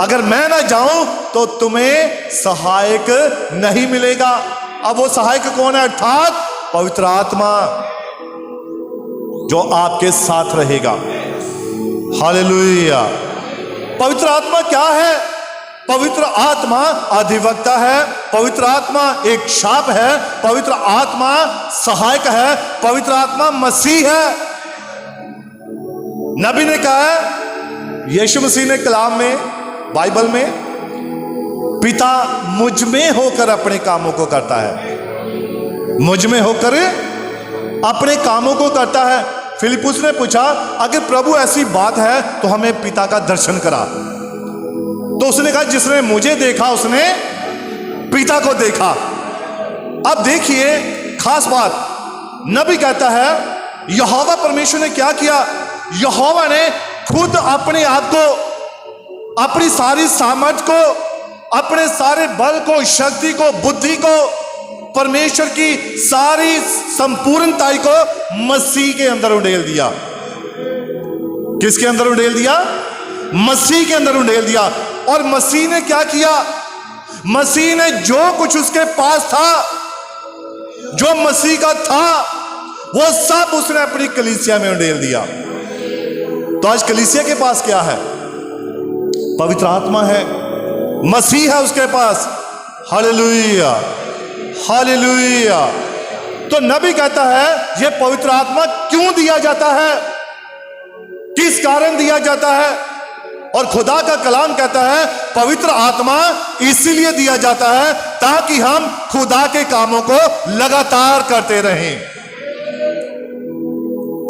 अगर मैं ना जाऊं तो तुम्हें सहायक नहीं मिलेगा। अब वो सहायक कौन है? अर्थात पवित्र आत्मा, जो आपके साथ रहेगा। हालेलुया। पवित्र आत्मा क्या है? पवित्र आत्मा अधिवक्ता है। पवित्र आत्मा एक छाप है। पवित्र आत्मा सहायक है। पवित्र आत्मा मसीह है। नबी ने कहा है, यीशु मसीह ने कलाम में, बाइबल में, पिता मुझ में होकर अपने कामों को करता है। मुझ में होकर अपने कामों को करता है। फिलिपुस ने पूछा, अगर प्रभु ऐसी बात है तो हमें पिता का दर्शन करा। तो उसने कहा, जिसने मुझे देखा उसने पिता को देखा। अब देखिए खास बात, नबी कहता है, यहोवा परमेश्वर ने क्या किया? यहोवा ने खुद अपने आप को, अपनी सारी सामर्थ को, अपने सारे बल को, शक्ति को, बुद्धि को, परमेश्वर की सारी संपूर्णताई को मसीह के अंदर उंडेल दिया। किसके अंदर उंडेल दिया? मसीह के अंदर उंडेल दिया। और मसीह ने क्या किया? मसीह ने जो कुछ उसके पास था, जो मसीह का था, वो सब उसने अपनी कलीसिया में उंडेल दिया। तो आज कलीसिया के पास क्या है? पवित्र आत्मा है, मसीह है उसके पास। Hallelujah, hallelujah. तो नबी कहता है, यह पवित्र आत्मा क्यों दिया जाता है? किस कारण दिया जाता है? और खुदा का कलाम कहता है, पवित्र आत्मा इसीलिए दिया जाता है ताकि हम खुदा के कामों को लगातार करते रहें।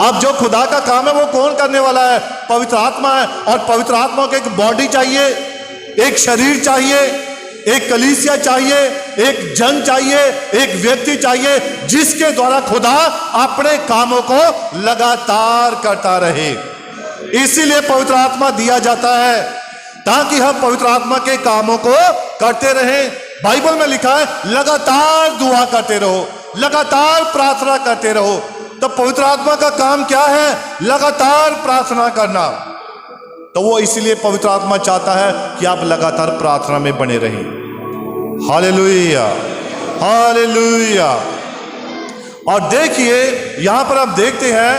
अब जो खुदा का काम है वो कौन करने वाला है? पवित्र आत्मा है। और पवित्र आत्मा को एक बॉडी चाहिए, एक शरीर चाहिए, एक कलीसिया चाहिए, एक जन चाहिए, एक व्यक्ति चाहिए, जिसके द्वारा खुदा अपने कामों को लगातार करता रहे। इसीलिए पवित्र आत्मा दिया जाता है ताकि हम पवित्र आत्मा के कामों को करते रहें। बाइबल में लिखा है, लगातार दुआ करते रहो, लगातार प्रार्थना करते रहो। तो पवित्र आत्मा का काम क्या है? लगातार प्रार्थना करना। तो वो इसलिए पवित्र आत्मा चाहता है कि आप लगातार प्रार्थना में बने रहें। Hallelujah, hallelujah. और देखिए यहां पर आप देखते हैं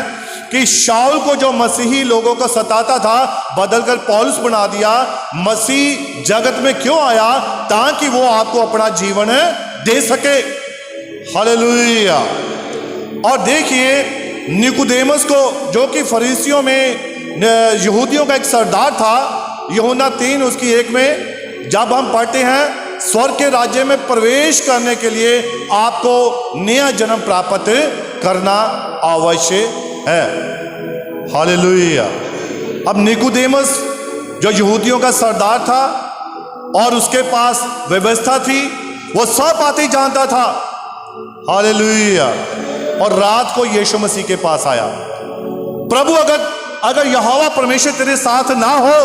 कि शाऊल को जो मसीही लोगों को सताता था, बदलकर पौलुस बना दिया। मसीह जगत में क्यों आया? ताकि वो आपको अपना जीवन दे सके। हालेलुया। और देखिए निकुदेमस को, जो कि फरीसियों में यहूदियों का एक सरदार था, यूहन्ना 3 उसकी 1 में जब हम पढ़ते हैं, स्वर्ग के राज्य में प्रवेश करने के लिए आपको नया जन्म प्राप्त करना आवश्यक है। हालेलुया। अब निकुदेमस जो यहूदियों का सरदार था और उसके पास व्यवस्था थी, वो सब बातें जानता था। हालेलुया। और रात को यीशु मसीह के पास आया, प्रभु अगर यहोवा परमेश्वर तेरे साथ ना हो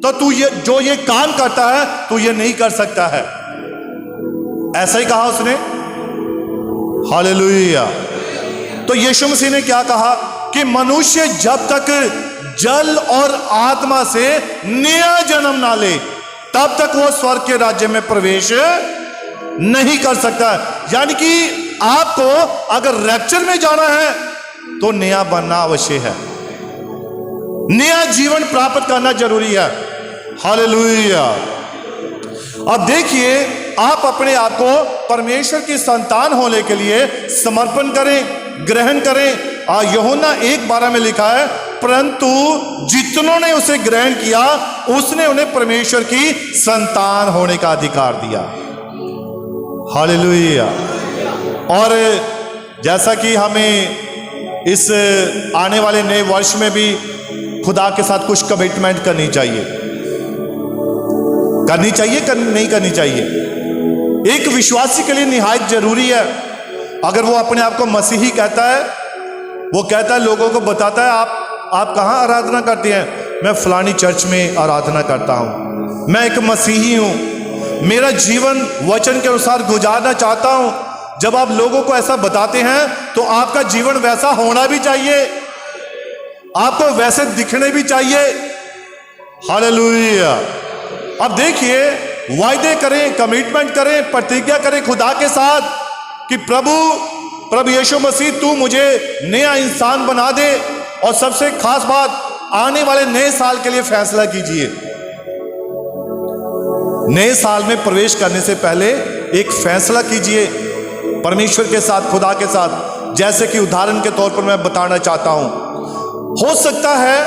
तो तू ये काम करता है, तू ये नहीं कर सकता है। ऐसा ही कहा उसने। हालेलुया। तो यीशु मसीह ने क्या कहा कि मनुष्य जब तक जल और आत्मा से नया जन्म ना ले, तब तक वो स्वर्ग के राज्य में प्रवेश नहीं कर सकता। यानी कि आपको अगर रैप्चर में जाना है तो नया बनना आवश्यक है, नया जीवन प्राप्त करना जरूरी है। हालेलुया। अब देखिए, आप अपने आप को परमेश्वर की संतान होने के लिए समर्पण करें, ग्रहण करें। यूहन्ना 1:12 में लिखा है, परंतु जितनों ने उसे ग्रहण किया उसने उन्हें परमेश्वर की संतान होने का अधिकार दिया। हालेलुया। और जैसा कि हमें इस आने वाले नए वर्ष में भी खुदा के साथ कुछ कमिटमेंट करनी चाहिए, नहीं करनी चाहिए। एक विश्वासी के लिए निहायत जरूरी है अगर वो अपने आप को मसीही कहता है, वो कहता है, लोगों को बताता है आप कहाँ आराधना करते हैं, मैं फलानी चर्च में आराधना करता हूँ, मैं एक मसीही हूँ, मेरा जीवन वचन के अनुसार गुजारना चाहता हूँ। जब आप लोगों को ऐसा बताते हैं तो आपका जीवन वैसा होना भी चाहिए, आपको वैसे दिखने भी चाहिए। हालेलुया। अब देखिए, वायदे करें, कमिटमेंट करें, प्रतिज्ञा करें खुदा के साथ कि प्रभु यीशु मसीह तू मुझे नया इंसान बना दे। और सबसे खास बात, आने वाले नए साल के लिए फैसला कीजिए। नए साल में प्रवेश करने से पहले एक फैसला कीजिए परमेश्वर के साथ, खुदा के साथ। जैसे कि उदाहरण के तौर पर मैं बताना चाहता हूं, हो सकता है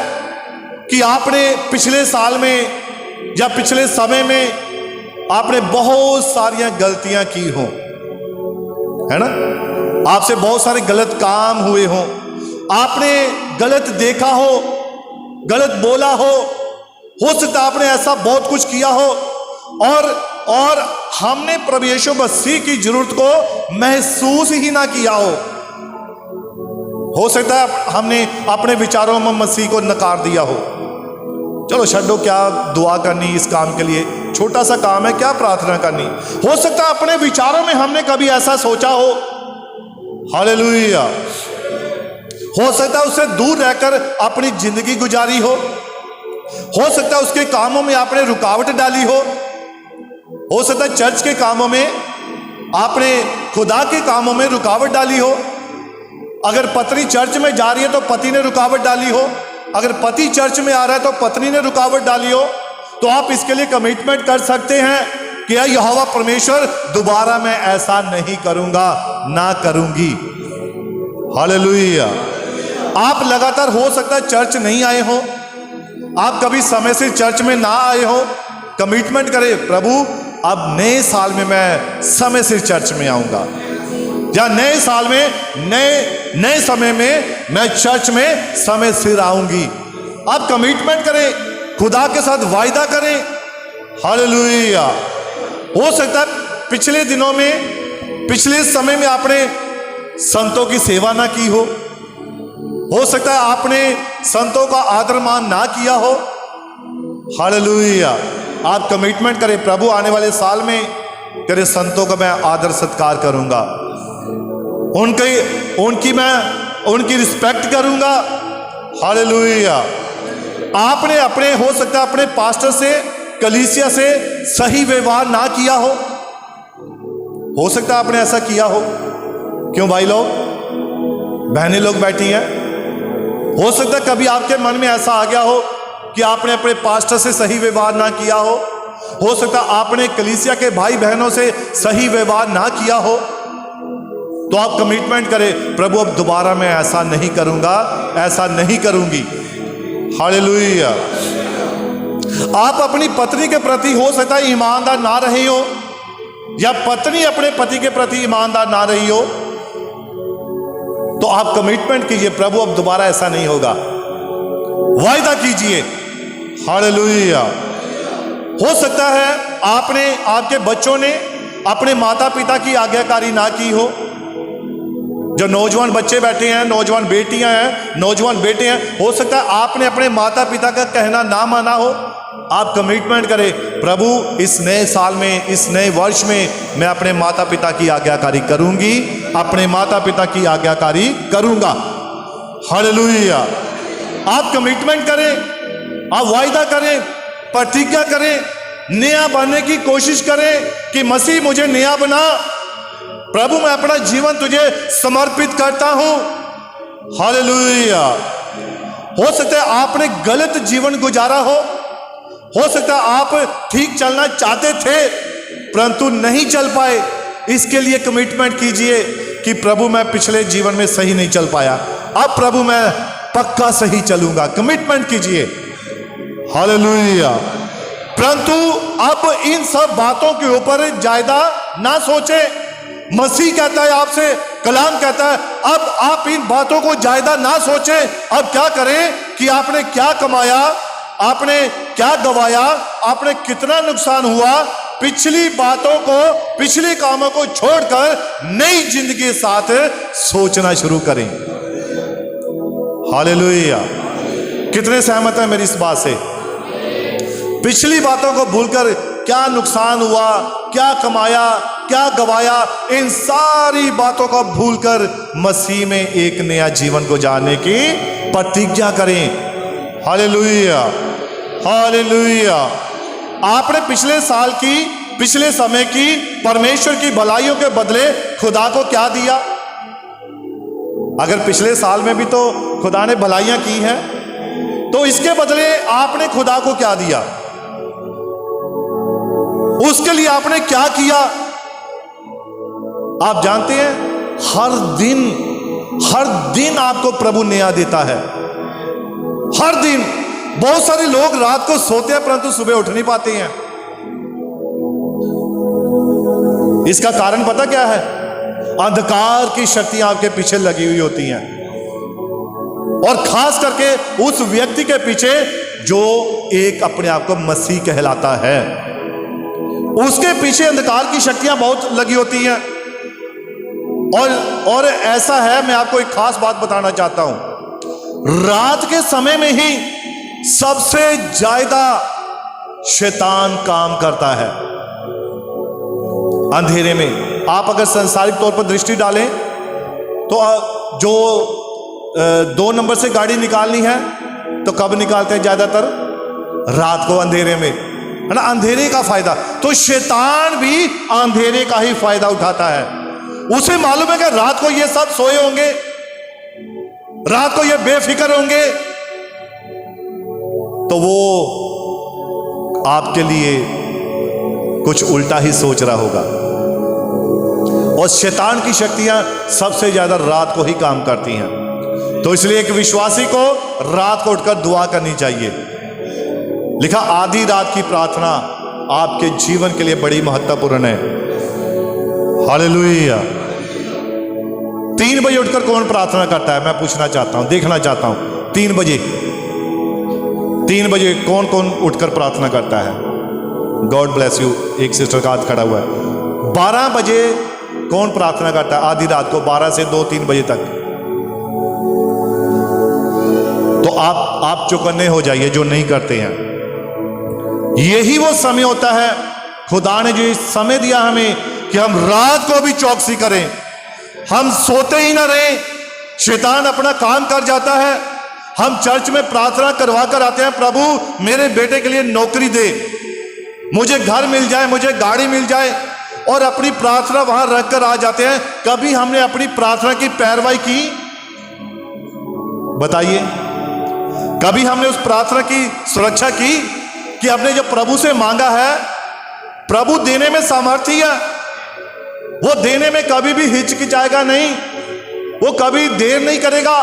कि आपने पिछले साल में या पिछले समय में आपने बहुत सारी गलतियां की हो, है ना, आपसे बहुत सारे गलत काम हुए हों, आपने गलत देखा हो, गलत बोला हो सकता है आपने ऐसा बहुत कुछ किया हो और हमने प्रभु यीशु मसीह की जरूरत को महसूस ही ना किया हो सकता है हमने अपने विचारों में मसीह को नकार दिया हो। चलो छड्डो, क्या दुआ करनी इस काम के लिए, छोटा सा काम है, क्या प्रार्थना करनी। हो सकता है अपने विचारों में हमने कभी ऐसा सोचा हो, हालेलुया। हो सकता है उससे दूर रहकर अपनी जिंदगी गुजारी हो सकता है उसके कामों में आपने रुकावट डाली हो सकता है चर्च के कामों में आपने खुदा के कामों में रुकावट डाली हो। अगर पत्नी चर्च में जा रही है तो पति ने रुकावट डाली हो, अगर पति चर्च में आ रहा है तो पत्नी ने रुकावट डाली हो। तो आप इसके लिए कमिटमेंट कर सकते हैं कि यहोवा परमेश्वर, दोबारा मैं ऐसा नहीं करूंगा, ना करूंगी। हालेलुया। आप लगातार हो सकता है चर्च नहीं आए हो, आप कभी समय से चर्च में ना आए हो। कमिटमेंट करें, प्रभु अब नए साल में मैं समय से चर्च में आऊंगा, या नए साल में नए समय में मैं चर्च में समय से आऊंगी। आप कमिटमेंट करें, खुदा के साथ वायदा करें। हालेलुया। हो सकता है पिछले दिनों में, पिछले समय में आपने संतों की सेवा ना की हो सकता है आपने संतों का आदर मान ना किया हो। हालेलुया। आप कमिटमेंट करें, प्रभु आने वाले साल में तेरे संतों का मैं आदर सत्कार करूंगा, उनकी रिस्पेक्ट करूंगा। हालेलुया। आपने अपने, हो सकता है अपने पास्टर से, कलीसिया से सही व्यवहार ना किया हो सकता है आपने ऐसा किया हो। क्यों भाई लोग, बहनें लोग बैठी हैं, हो सकता है कभी आपके मन में ऐसा आ गया हो कि आपने अपने पास्टर से सही व्यवहार ना किया हो सकता है आपने कलीसिया के भाई बहनों से सही व्यवहार ना किया हो। तो आप कमिटमेंट करें, प्रभु अब दोबारा मैं ऐसा नहीं करूंगा, ऐसा नहीं करूंगी। हालेलुया। आप अपनी पत्नी के प्रति हो सकता है ईमानदार ना रही हो, या पत्नी अपने पति के प्रति ईमानदार ना रही हो, तो आप कमिटमेंट कीजिए, प्रभु अब दोबारा ऐसा नहीं होगा, वायदा कीजिए। हालेलुया। हो सकता है आपके बच्चों ने अपने माता पिता की आज्ञाकारी ना की हो। जो नौजवान बच्चे बैठे हैं, नौजवान बेटियां हैं, नौजवान बेटे हैं, हो सकता है आपने अपने माता पिता का कहना ना माना हो। आप कमिटमेंट करें, प्रभु इस नए साल में, इस नए वर्ष में मैं अपने माता पिता की आज्ञाकारी करूंगी, अपने माता पिता की आज्ञाकारी करूंगा। हालेलुया। आप कमिटमेंट करें, आप वायदा करें, प्रतिज्ञा करें, नया बनने की कोशिश करें कि मसीह मुझे नया बना, प्रभु मैं अपना जीवन तुझे समर्पित करता हूं। हालेलुया। हो सकता है आपने गलत जीवन गुजारा हो सकता है आप ठीक चलना चाहते थे परंतु नहीं चल पाए। इसके लिए कमिटमेंट कीजिए कि प्रभु मैं पिछले जीवन में सही नहीं चल पाया, अब प्रभु मैं पक्का सही चलूंगा। कमिटमेंट कीजिए। हालेलुया। परंतु अब इन सब बातों के ऊपर ज्यादा ना सोचे। मसीह कहता है आपसे, कलाम कहता है, अब आप इन बातों को ज्यादा ना सोचे। अब क्या करें कि आपने क्या कमाया, आपने क्या गवाया, आपने कितना नुकसान हुआ, पिछली बातों को, पिछले कामों को छोड़कर नई जिंदगी के साथ सोचना शुरू करें। हालेलुया। कितने सहमत हैं मेरी इस बात से? पिछली बातों को भूलकर क्या नुकसान हुआ, क्या कमाया, क्या गवाया, इन सारी बातों को भूलकर मसीह में एक नया जीवन गुजारने की प्रतिज्ञा करें। Hallelujah, hallelujah. आपने पिछले साल की, पिछले समय की परमेश्वर की भलाइयों के बदले खुदा को क्या दिया? अगर पिछले साल में भी तो खुदा ने भलाइयां की हैं, तो इसके बदले आपने खुदा को क्या दिया? उसके लिए आपने क्या किया? आप जानते हैं, हर दिन आपको प्रभु नया देता है। हर दिन। बहुत सारे लोग रात को सोते हैं परंतु सुबह उठ नहीं पाते हैं। इसका कारण पता क्या है? अंधकार की शक्तियां आपके पीछे लगी हुई होती हैं, और खास करके उस व्यक्ति के पीछे जो एक अपने आप को मसीह कहलाता है, उसके पीछे अंधकार की शक्तियां बहुत लगी होती हैं। और ऐसा है, मैं आपको एक खास बात बताना चाहता हूं। रात के समय में ही सबसे ज्यादा शैतान काम करता है। अंधेरे में आप अगर सांसारिक तौर पर दृष्टि डालें तो जो 2 नंबर से गाड़ी निकालनी है तो कब निकालते हैं? ज्यादातर रात को, अंधेरे में, है ना? अंधेरे का फायदा। तो शैतान भी अंधेरे का ही फायदा उठाता है। उसे मालूम है कि रात को ये सब सोए होंगे, रात को ये बेफिक्र होंगे, तो वो आपके लिए कुछ उल्टा ही सोच रहा होगा। और शैतान की शक्तियां सबसे ज्यादा रात को ही काम करती हैं। तो इसलिए एक विश्वासी को रात को उठकर दुआ करनी चाहिए। लिखा, आधी रात की प्रार्थना आपके जीवन के लिए बड़ी महत्वपूर्ण है। हालेलुया। 3 बजे उठकर कौन प्रार्थना करता है? मैं पूछना चाहता हूं, देखना चाहता हूं। 3 बजे कौन कौन उठकर प्रार्थना करता है? God bless you. एक सिस्टर का हाथ खड़ा हुआ है। 12 बजे कौन प्रार्थना करता है? आधी रात को 12 से 2-3 बजे तक। तो आप चौकन्ने हो जाइए जो नहीं करते हैं। यही वो समय होता है, खुदा ने जो इस समय दिया हमें कि हम रात को भी चौकसी करें, हम सोते ही ना रहें। शैतान अपना काम कर जाता है। हम चर्च में प्रार्थना करवा कर आते हैं, प्रभु मेरे बेटे के लिए नौकरी दे, मुझे घर मिल जाए, मुझे गाड़ी मिल जाए, और अपनी प्रार्थना वहां रख कर आ जाते हैं। कभी हमने अपनी प्रार्थना की पैरवाई की? बताइए, कभी हमने उस प्रार्थना की सुरक्षा की कि हमने जो प्रभु से मांगा है, प्रभु देने में सामर्थ्य है, वो देने में कभी भी हिचकिचाएगा नहीं, वो कभी देर नहीं करेगा।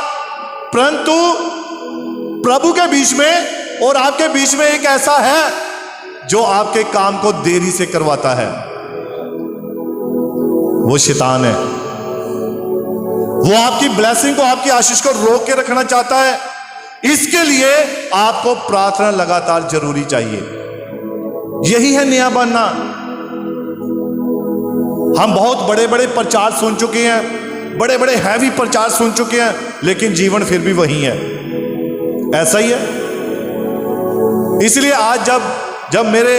परंतु प्रभु के बीच में और आपके बीच में एक ऐसा है जो आपके काम को देरी से करवाता है, वो शैतान है। वो आपकी ब्लेसिंग को, आपकी आशीष को रोक के रखना चाहता है। इसके लिए आपको प्रार्थना लगातार जरूरी चाहिए। यही है नया बनना। हम बहुत बड़े बड़े प्रचार सुन चुके हैं, बड़े बड़े हैवी प्रचार सुन चुके हैं, लेकिन जीवन फिर भी वही है। ऐसा ही है। इसलिए आज जब मेरे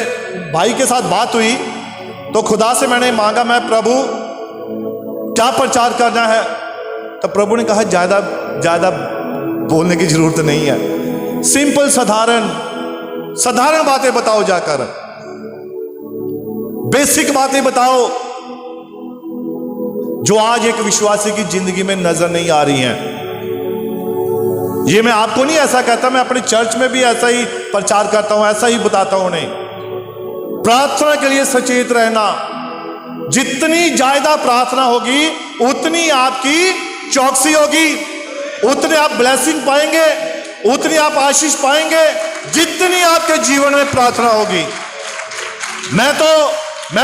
भाई के साथ बात हुई तो खुदा से मैंने मांगा, मैं प्रभु क्या प्रचार करना है? तो प्रभु ने कहा ज्यादा बोलने की जरूरत नहीं है, सिंपल साधारण बातें बताओ, जाकर बेसिक बातें बताओ जो आज एक विश्वासी की जिंदगी में नजर नहीं आ रही हैं। ये मैं आपको नहीं ऐसा कहता, मैं अपने चर्च में भी ऐसा ही प्रचार करता हूं, ऐसा ही बताता हूं उन्हें। प्रार्थना के लिए सचेत रहना। जितनी ज्यादा प्रार्थना होगी उतनी आपकी चौकसी होगी, उतने आप ब्लेसिंग पाएंगे, उतनी आप आशीष पाएंगे, जितनी आपके जीवन में प्रार्थना होगी। मैं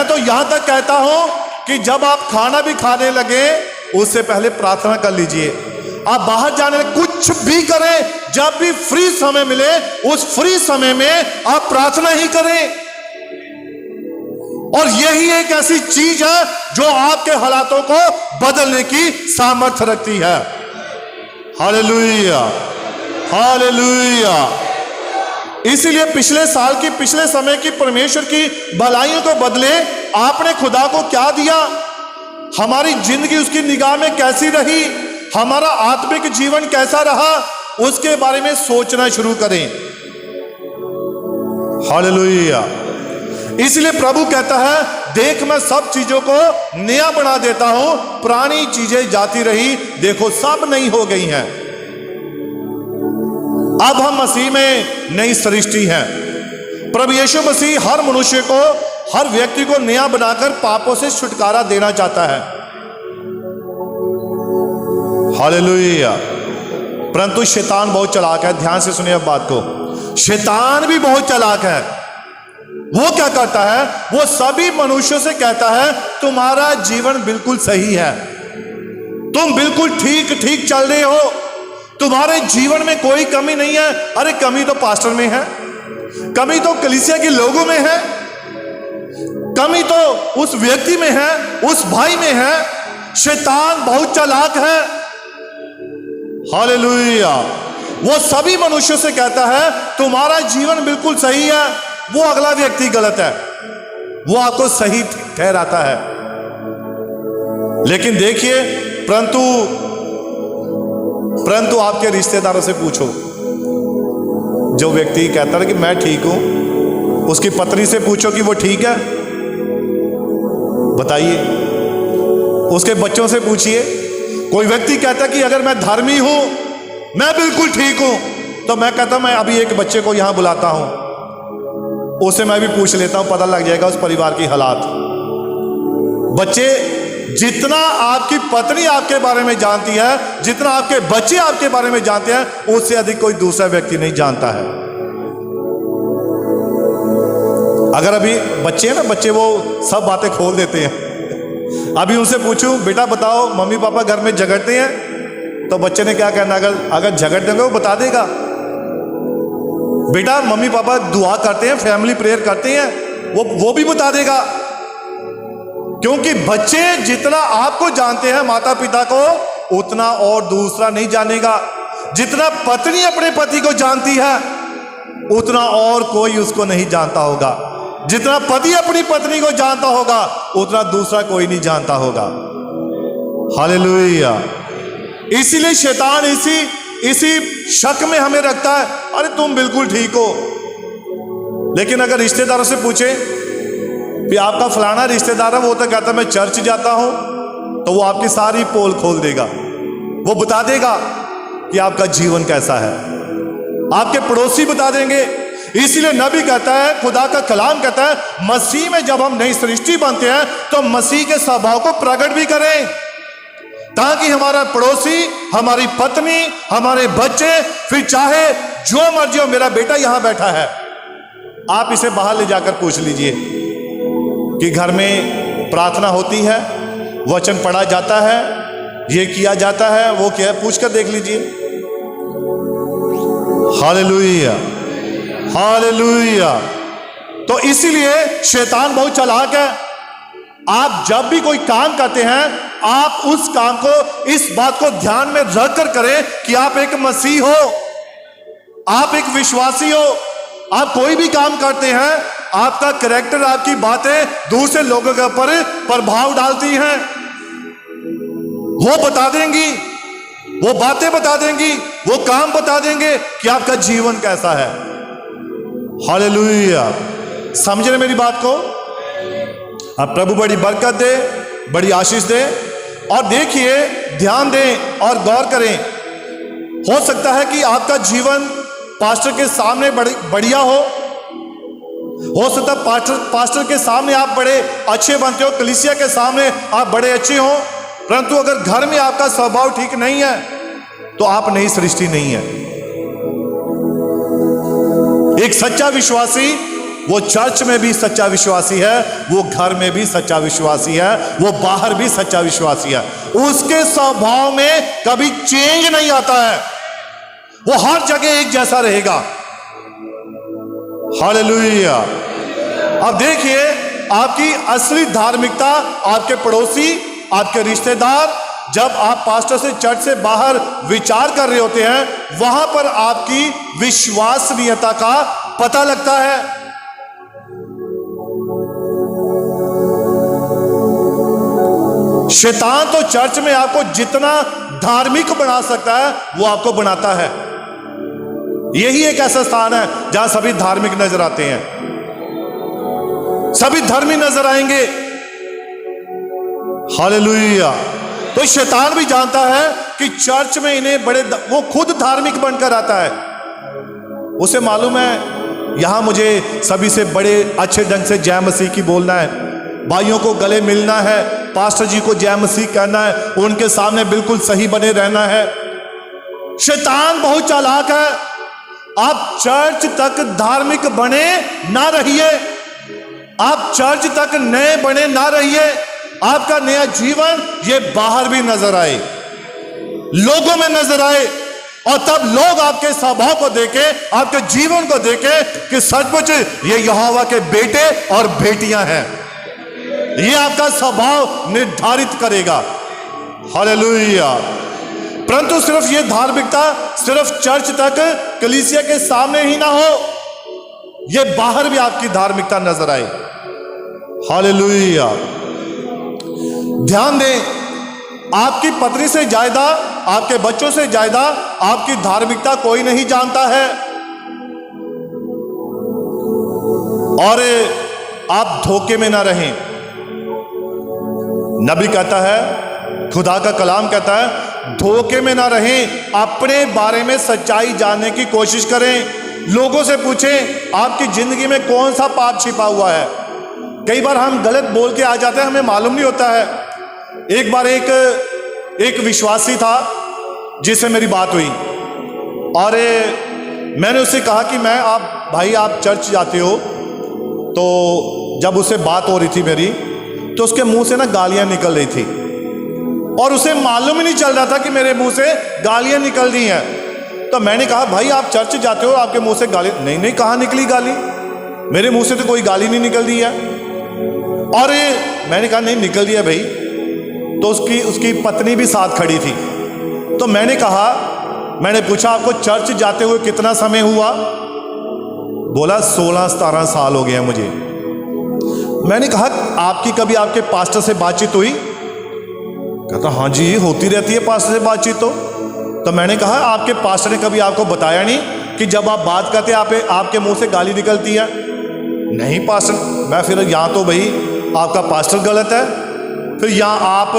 तो यहां तक कहता हूं कि जब आप खाना भी खाने लगे उससे पहले प्रार्थना कर लीजिए। आप बाहर जाने में कुछ भी करें, जब भी फ्री समय मिले उस फ्री समय में आप प्रार्थना ही करें। और यही एक ऐसी चीज है जो आपके हालातों को बदलने की सामर्थ्य रखती है। Hallelujah, hallelujah. इसीलिए पिछले साल की, पिछले समय की परमेश्वर की भलाइयों को बदले आपने खुदा को क्या दिया, हमारी जिंदगी उसकी निगाह में कैसी रही, हमारा आत्मिक जीवन कैसा रहा, उसके बारे में सोचना शुरू करें। हालेलुया। इसलिए प्रभु कहता है, देख मैं सब चीजों को नया बना देता हूं, पुरानी चीजें जाती रही, देखो सब नई हो गई हैं। अब हम मसीह में नई सृष्टि हैं। प्रभु यीशु मसीह हर मनुष्य को, हर व्यक्ति को नया बनाकर पापों से छुटकारा देना चाहता है। हालेलुया। परंतु शैतान बहुत चालाक है। ध्यान से सुनिए अब बात को। शैतान भी बहुत चालाक है। वो क्या करता है, वो सभी मनुष्यों से कहता है तुम्हारा जीवन बिल्कुल सही है, तुम बिल्कुल ठीक ठीक चल रहे हो, तुम्हारे जीवन में कोई कमी नहीं है। अरे कमी तो पास्टर में है, कमी तो कलीसिया के लोगों में है, कमी तो उस व्यक्ति में है, उस भाई में है। शैतान बहुत चालाक है। हालेलुया। वो सभी मनुष्यों से कहता है तुम्हारा जीवन बिल्कुल सही है, वो अगला व्यक्ति गलत है, वो आपको सही ठहराता है। लेकिन देखिए, परंतु आपके रिश्तेदारों से पूछो, जो व्यक्ति कहता है कि मैं ठीक हूं, उसकी पत्नी से पूछो कि वो ठीक है, बताइए। उसके बच्चों से पूछिए। कोई व्यक्ति कहता है कि अगर मैं धर्मी हूं, मैं बिल्कुल ठीक हूं, तो मैं कहता हूं मैं अभी एक बच्चे को यहां बुलाता हूं, उसे मैं भी पूछ लेता हूं, पता लग जाएगा उस परिवार की हालात। बच्चे, जितना आपकी पत्नी आपके बारे में जानती है, जितना आपके बच्चे आपके बारे में जानते हैं, उससे अधिक कोई दूसरा व्यक्ति नहीं जानता है। अगर अभी बच्चे हैं ना, बच्चे वो सब बातें खोल देते हैं। अभी उनसे पूछूं बेटा बताओ मम्मी पापा घर में झगड़ते हैं, तो बच्चे ने क्या कहना, अगर झगड़ देंगे वो बता देगा। बेटा मम्मी पापा दुआ करते हैं, फैमिली प्रेयर करते हैं, वो भी बता देगा। क्योंकि बच्चे जितना आपको जानते हैं माता पिता को, उतना और दूसरा नहीं जानेगा। जितना पत्नी अपने पति को जानती है, उतना और कोई उसको नहीं जानता होगा। जितना पति अपनी पत्नी को जानता होगा, उतना दूसरा कोई नहीं जानता होगा। हालेलुया। इसीलिए शैतान इसी शक में हमें रखता है, अरे तुम बिल्कुल ठीक हो। लेकिन अगर रिश्तेदारों से पूछे कि आपका फलाना रिश्तेदार है, वो तो कहता मैं चर्च जाता हूं, तो वो आपकी सारी पोल खोल देगा। वो बता देगा कि आपका जीवन कैसा है। आपके पड़ोसी बता देंगे। इसीलिए नबी कहता है, खुदा का कलाम कहता है, मसीह में जब हम नई सृष्टि बनते हैं तो मसीह के स्वभाव को प्रकट भी करें, ताकि हमारा पड़ोसी, हमारी पत्नी, हमारे बच्चे, फिर चाहे जो मर्जी हो, मेरा बेटा यहां बैठा है, आप इसे बाहर ले जाकर पूछ लीजिए कि घर में प्रार्थना होती है, वचन पढ़ा जाता है, ये किया जाता है, वो क्या है, पूछ कर देख लीजिए। Hallelujah, hallelujah. तो इसीलिए शैतान बहुत चालाक है। आप जब भी कोई काम करते हैं, आप उस काम को, इस बात को ध्यान में रखकर करें कि आप एक मसीह हो, आप एक विश्वासी हो। आप कोई भी काम करते हैं, आपका कैरेक्टर, आपकी बातें दूसरे लोगों के ऊपर प्रभाव डालती हैं। वो बता देंगी, वो बातें बता देंगी, वो काम बता देंगे कि आपका जीवन कैसा है। हालेलुया। समझ रहे मेरी बात को? अब प्रभु बड़ी बरकत दे, बड़ी आशीष दे। और देखिए, ध्यान दें और गौर करें। हो सकता है कि आपका जीवन पास्टर के सामने बढ़िया हो सकता है पास्टर के सामने आप बड़े अच्छे बनते हो, कलीसिया के सामने आप बड़े अच्छे हो, परंतु अगर घर में आपका स्वभाव ठीक नहीं है तो आप नई सृष्टि नहीं है। एक सच्चा विश्वासी, वो चर्च में भी सच्चा विश्वासी है, वो घर में भी सच्चा विश्वासी है, वो बाहर भी सच्चा विश्वासी है। उसके स्वभाव में कभी चेंज नहीं आता है, वो हर जगह एक जैसा रहेगा। हालेलुया। अब देखिए, आपकी असली धार्मिकता आपके पड़ोसी, आपके रिश्तेदार, जब आप पास्टर से, चर्च से बाहर विचार कर रहे होते हैं, वहां पर आपकी विश्वसनीयता का पता लगता है। शैतान तो चर्च में आपको जितना धार्मिक बना सकता है वो आपको बनाता है। यही एक ऐसा स्थान है जहां सभी धार्मिक नजर आते हैं, सभी धर्मी नजर आएंगे। हालेलुया। तो शैतान भी जानता है कि चर्च में इन्हें वो खुद धार्मिक बनकर आता है। उसे मालूम है यहां मुझे सभी से बड़े अच्छे ढंग से जय मसीह की बोलना है, भाइयों को गले मिलना है, पास्टर जी को जय मसीह कहना है, उनके सामने बिल्कुल सही बने रहना है। शैतान बहुत चालाक है। आप चर्च तक धार्मिक बने ना रहिए, आप चर्च तक नए बने ना रहिए। आपका नया जीवन ये बाहर भी नजर आए, लोगों में नजर आए, और तब लोग आपके स्वभाव को देखे, आपके जीवन को देखे कि सचमुच ये यहोवा के बेटे और बेटियां हैं। ये आपका स्वभाव निर्धारित करेगा। हालेलुया। परंतु सिर्फ ये धार्मिकता सिर्फ चर्च तक, कलीसिया के सामने ही ना हो, ये बाहर भी आपकी धार्मिकता नजर आए। हालेलुया। ध्यान दें, आपकी पत्नी से ज्यादा, आपके बच्चों से ज्यादा आपकी धार्मिकता कोई नहीं जानता है। और आप धोखे में ना रहें। नबी कहता है, खुदा का कलाम कहता है, धोखे में ना रहें, अपने बारे में सच्चाई जानने की कोशिश करें। लोगों से पूछें आपकी जिंदगी में कौन सा पाप छिपा हुआ है। कई बार हम गलत बोल के आ जाते हैं, हमें मालूम नहीं होता है। एक बार एक विश्वासी था जिससे मेरी बात हुई, और मैंने उससे कहा कि भाई आप चर्च जाते हो। तो जब उससे बात हो रही थी मेरी, तो उसके मुंह से ना गालियां निकल रही थी, और उसे मालूम ही नहीं चल रहा था कि मेरे मुंह से गालियां निकल रही हैं। तो मैंने कहा भाई आप चर्च जाते हो, आपके मुंह से गाली? नहीं, कहाँ निकली गाली, मेरे मुंह से तो कोई गाली नहीं निकल रही है। और मैंने कहा नहीं निकल रही है भाई। तो उसकी पत्नी भी साथ खड़ी थी। तो मैंने पूछा आपको चर्च जाते हुए कितना समय हुआ? बोला 16-17 साल हो गए हैं मुझे। मैंने कहा आपकी कभी आपके पास्टर से बातचीत हुई? कहता हाँ जी होती रहती है पास्टर से बातचीत। तो मैंने कहा आपके पास्टर ने कभी आपको बताया नहीं कि जब आप बात करते आपके मुंह से गाली निकलती है? नहीं पास्टर। मैं फिर यहाँ तो भाई आपका पास्टर गलत है, फिर यहाँ आप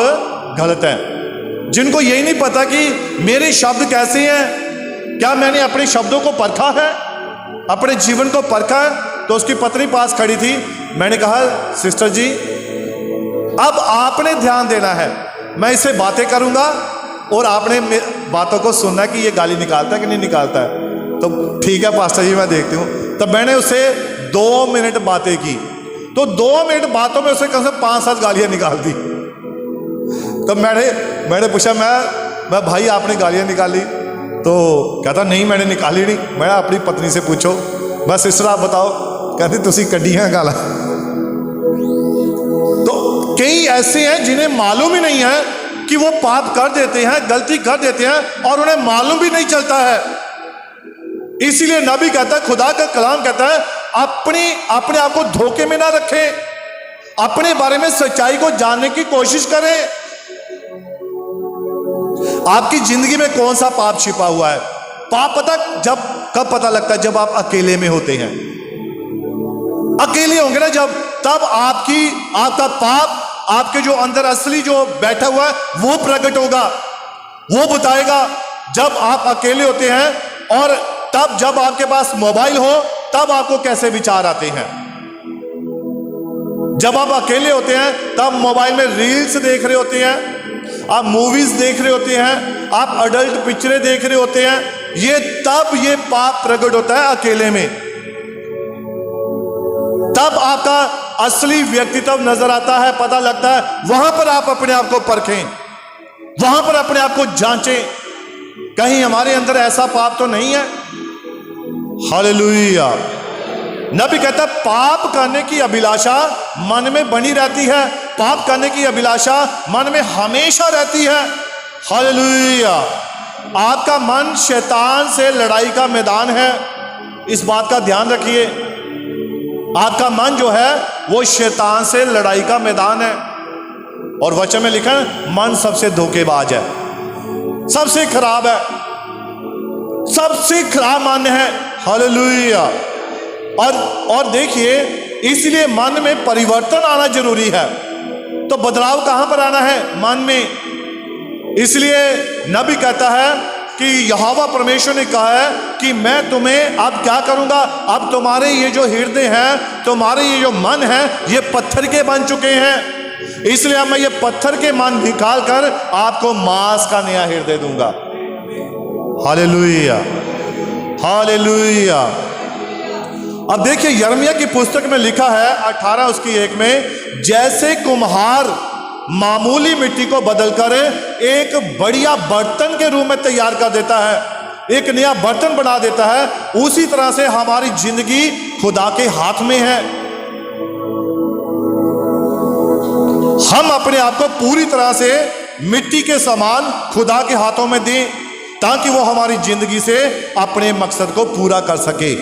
गलत हैं। जिनको यही नहीं पता कि मेरे शब्द कैसे हैं, क्या मैंने अपने शब्दों को परखा है, अपने जीवन को परखा है। तो उसकी पत्नी पास खड़ी थी। मैंने कहा सिस्टर जी अब आपने ध्यान देना है, मैं इससे बातें करूंगा और आपने बातों को सुनना कि ये गाली निकालता है कि नहीं निकालता है। तो ठीक है पास्टर जी मैं देखती हूँ। तब मैंने उससे 2 मिनट बातें की, तो 2 मिनट बातों में उसे कम से 5-7 गालियां निकाल दी। तो मैंने पूछा मैं भाई आपने गालियां निकाली? तो कहता नहीं मैंने निकाली नहीं। मैं अपनी पत्नी से पूछो, बस सिस्टर आप बताओ। कहती तुसी कड्डियां गाला। तो कई ऐसे हैं जिन्हें मालूम ही नहीं है कि वो पाप कर देते हैं, गलती कर देते हैं, और उन्हें मालूम भी नहीं चलता है। इसीलिए नबी कहता है, खुदा का कलाम कहता है, अपने आप को धोखे में ना रखें, अपने बारे में सच्चाई को जानने की कोशिश करें। आपकी जिंदगी में कौन सा पाप छिपा हुआ है? पाप कब पता लगता है? जब आप अकेले में होते हैं। अकेले होंगे ना जब, तब आपका पाप, आपके जो अंदर असली जो बैठा हुआ है वो प्रकट होगा, वो बताएगा। जब आप अकेले होते हैं और तब जब आपके पास मोबाइल हो, तब आपको कैसे विचार आते हैं। जब आप अकेले होते हैं तब मोबाइल में रील्स देख रहे होते हैं, आप मूवीज देख रहे होते हैं, आप अडल्ट पिक्चरें देख रहे होते हैं। तब ये पाप प्रकट होता है अकेले में। तब आपका असली व्यक्तित्व नजर आता है, पता लगता है। वहां पर आप अपने आप को परखें, वहां पर अपने आप को जांचें, कहीं हमारे अंदर ऐसा पाप तो नहीं है। हालेलुया। नबी कहता है पाप करने की अभिलाषा मन में बनी रहती है, पाप करने की अभिलाषा मन में हमेशा रहती है। हालेलुया। आपका मन शैतान से लड़ाई का मैदान है, इस बात का ध्यान रखिए। आपका मन जो है वो शैतान से लड़ाई का मैदान है। और वचन में लिखा है मन सबसे धोखेबाज है, सबसे खराब है, सबसे खराब मन है। हालेलुया। और देखिए, इसलिए मन में परिवर्तन आना जरूरी है। तो बदलाव कहां पर आना है? मन में। इसलिए नबी कहता है कि यहोवा परमेश्वर ने कहा है कि मैं तुम्हें अब क्या करूंगा, अब तुम्हारे ये जो हृदय हैं, तुम्हारे ये जो मन है, ये पत्थर के बन चुके हैं, इसलिए मैं ये पत्थर के मन निकाल कर आपको मांस का नया हृदय दूंगा। Hallelujah, hallelujah. अब देखिए यिर्मयाह की पुस्तक में लिखा है 18 उसकी 1 में, जैसे कुम्हार मामूली मिट्टी को बदलकर एक बढ़िया बर्तन के रूप में तैयार कर देता है, एक नया बर्तन बना देता है, उसी तरह से हमारी जिंदगी खुदा के हाथ में है। हम अपने आप को पूरी तरह से मिट्टी के समान खुदा के हाथों में दें ताकि वो हमारी जिंदगी से अपने मकसद को पूरा कर सके।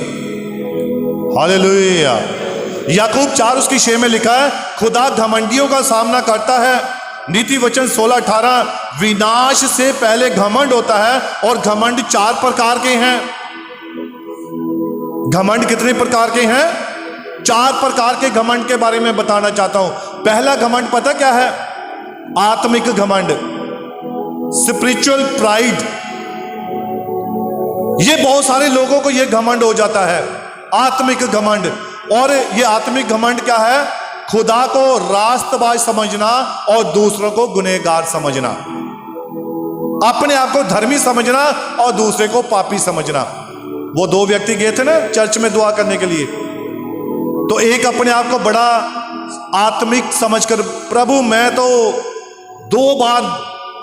हालेलुया। याकूब 4 उसकी 6 में लिखा है, खुदा घमंडियों का सामना करता है। नीति वचन 16-18, विनाश से पहले घमंड होता है और घमंड 4 प्रकार के हैं। घमंड कितने प्रकार के हैं? 4 प्रकार के घमंड के बारे में बताना चाहता हूं। पहला घमंड पता क्या है? आत्मिक घमंड, स्पिरिचुअल प्राइड। ये बहुत सारे लोगों को ये घमंड हो जाता है, आत्मिक घमंड। और ये आत्मिक घमंड क्या है? खुदा को रास्तबाज समझना और दूसरों को गुनहगार समझना, अपने आप को धर्मी समझना और दूसरे को पापी समझना। वो 2 व्यक्ति गए थे ना चर्च में दुआ करने के लिए, तो एक अपने आप को बड़ा आत्मिक समझकर, प्रभु मैं तो 2 बार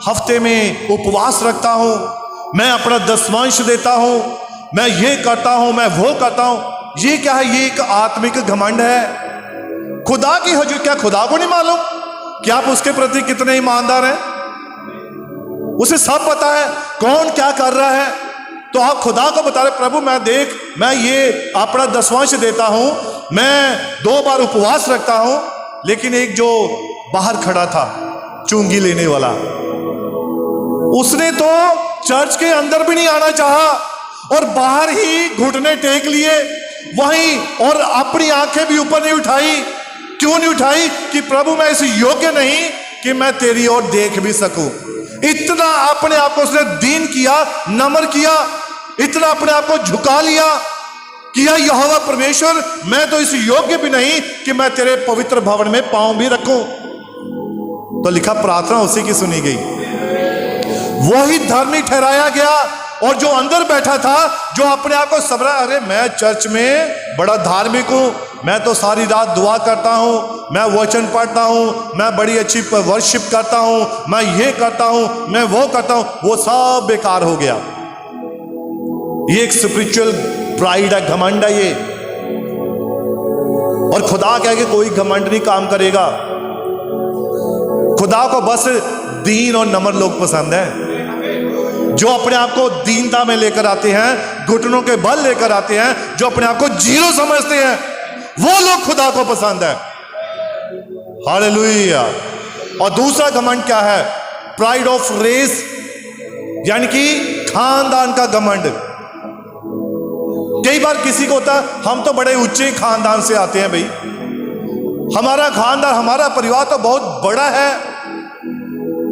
हफ्ते में उपवास रखता हूं, मैं अपना दशमांश देता हूं, मैं ये करता हूं, मैं वो करता हूं। ये क्या है? ये एक आत्मिक घमंड है। खुदा की हजूर, क्या खुदा को नहीं मालूम कि आप उसके प्रति कितने ईमानदार हैं? उसे सब पता है कौन क्या कर रहा है। तो आप खुदा को बता रहे, प्रभु मैं देख, मैं ये अपना दशमांश देता हूं, मैं 2 बार उपवास रखता हूं, लेकिन एक जो बाहर खड़ा था चुंगी लेने वाला, उसने तो चर्च के अंदर भी नहीं आना चाहा और बाहर ही घुटने टेक लिए वहीं, और अपनी आंखें भी ऊपर नहीं उठाई। क्यों नहीं उठाई? कि प्रभु मैं इस योग्य नहीं कि मैं तेरी ओर देख भी सकूं। इतना अपने आप को उसने दीन किया, नम्र किया, इतना अपने आप को झुका लिया कि यहोवा परमेश्वर मैं तो इस योग्य भी नहीं कि मैं तेरे पवित्र भवन में पांव भी रखूं। तो लिखा प्रार्थना उसी की सुनी गई, वही धर्मी ठहराया गया। और जो अंदर बैठा था, जो अपने आप को समझा, अरे मैं चर्च में बड़ा धार्मिक हूं, मैं तो सारी रात दुआ करता हूं, मैं वचन पढ़ता हूं, मैं बड़ी अच्छी वर्शिप करता हूं, मैं ये करता हूं, मैं वो करता हूं, वो सब बेकार हो गया। ये एक स्पिरिचुअल प्राइड है, घमंड है ये। और खुदा कह के कोई घमंड नहीं काम करेगा। खुदा को बस दीन और नम्र लोग पसंद है, जो अपने आप को दीनता में लेकर आते हैं, घुटनों के बल लेकर आते हैं, जो अपने आप को जीरो समझते हैं, वो लोग खुदा को पसंद है। हालेलुया। और दूसरा घमंड क्या है? प्राइड ऑफ रेस, यानी कि खानदान का घमंड। कई बार किसी को होता है, हम तो बड़े ऊंचे खानदान से आते हैं भाई, हमारा खानदान, हमारा परिवार तो बहुत बड़ा है।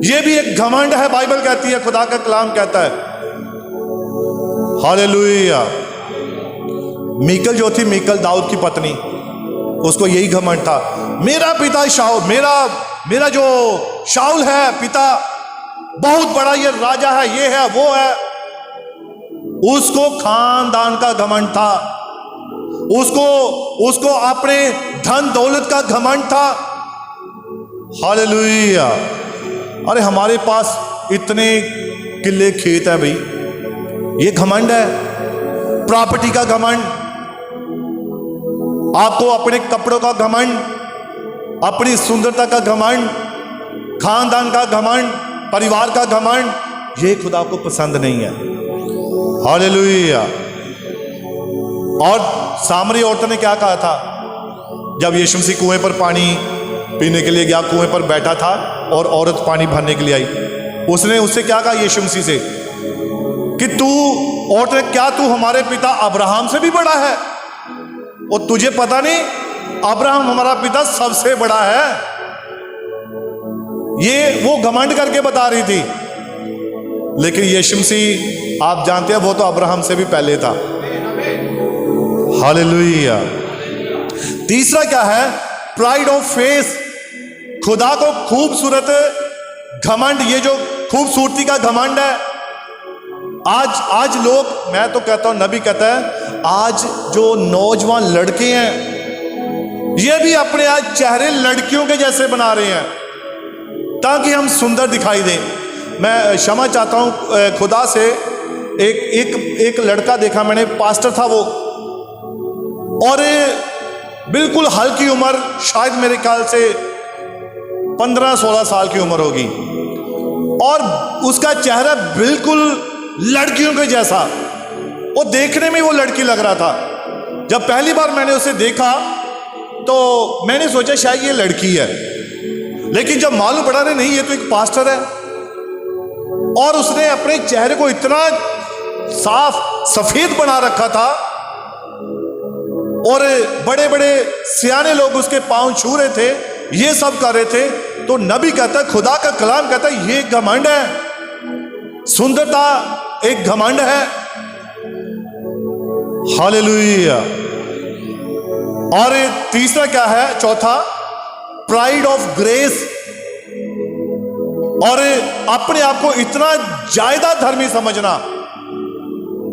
ये भी एक घमंड है, बाइबल कहती है, खुदा का कलाम कहता है। हालेलुया। मीकल जो थी, मीकल दाऊद की पत्नी, उसको यही घमंड था, मेरा पिता शाऊल, मेरा जो शाऊल है पिता, बहुत बड़ा ये राजा है, ये है वो है। उसको खानदान का घमंड था, उसको अपने धन दौलत का घमंड था। हालेलुया। अरे हमारे पास इतने किले खेत है भाई, ये घमंड है। प्रॉपर्टी का घमंड, आपको अपने कपड़ों का घमंड, अपनी सुंदरता का घमंड, खानदान का घमंड, परिवार का घमंड, ये खुदा को पसंद नहीं है। हालेलुया। और सामरी औरत ने क्या कहा था जब यीशु मसीह कुएं पर पानी पीने के लिए गया, कुएं पर बैठा था और औरत पानी भरने के लिए आई, उसने उससे क्या कहा यीशु मसीह से कि तू औरत ने, क्या तू हमारे पिता अब्राहम से भी बड़ा है? और तुझे पता नहीं अब्राहम हमारा पिता सबसे बड़ा है? ये वो घमंड करके बता रही थी। लेकिन यीशु मसीह आप जानते हैं वो तो अब्राहम से भी पहले था। हालेलुया। तीसरा क्या है? Pride of face. खुदा को खूबसूरत घमंड, ये जो खूबसूरती का घमंड है। आज लोग, मैं तो कहता हूं, नबी कहता है, आज जो नौजवान लड़के हैं ये भी अपने आज चेहरे लड़कियों के जैसे बना रहे हैं ताकि हम सुंदर दिखाई दें। मैं क्षमा चाहता हूं खुदा से, एक लड़का देखा मैंने, पास्टर था वो, और बिल्कुल हल्की उम्र, शायद मेरे ख्याल से 15-16 साल की उम्र होगी, और उसका चेहरा बिल्कुल लड़कियों के जैसा, वो देखने में वो लड़की लग रहा था। जब पहली बार मैंने उसे देखा तो मैंने सोचा शायद ये लड़की है, लेकिन जब मालूम पड़ा नहीं ये तो एक पास्टर है। और उसने अपने चेहरे को इतना साफ सफेद बना रखा था, और बड़े बड़े सियाने लोग उसके पांव छू रहे थे, ये सब कर रहे थे। तो नबी कहता है, खुदा का कलाम कहता है, ये घमंड है, सुंदरता एक घमंड है। हालेलुया। और तीसरा क्या है? चौथा, प्राइड ऑफ ग्रेस। और अपने आप को इतना ज्यादा धर्मी समझना,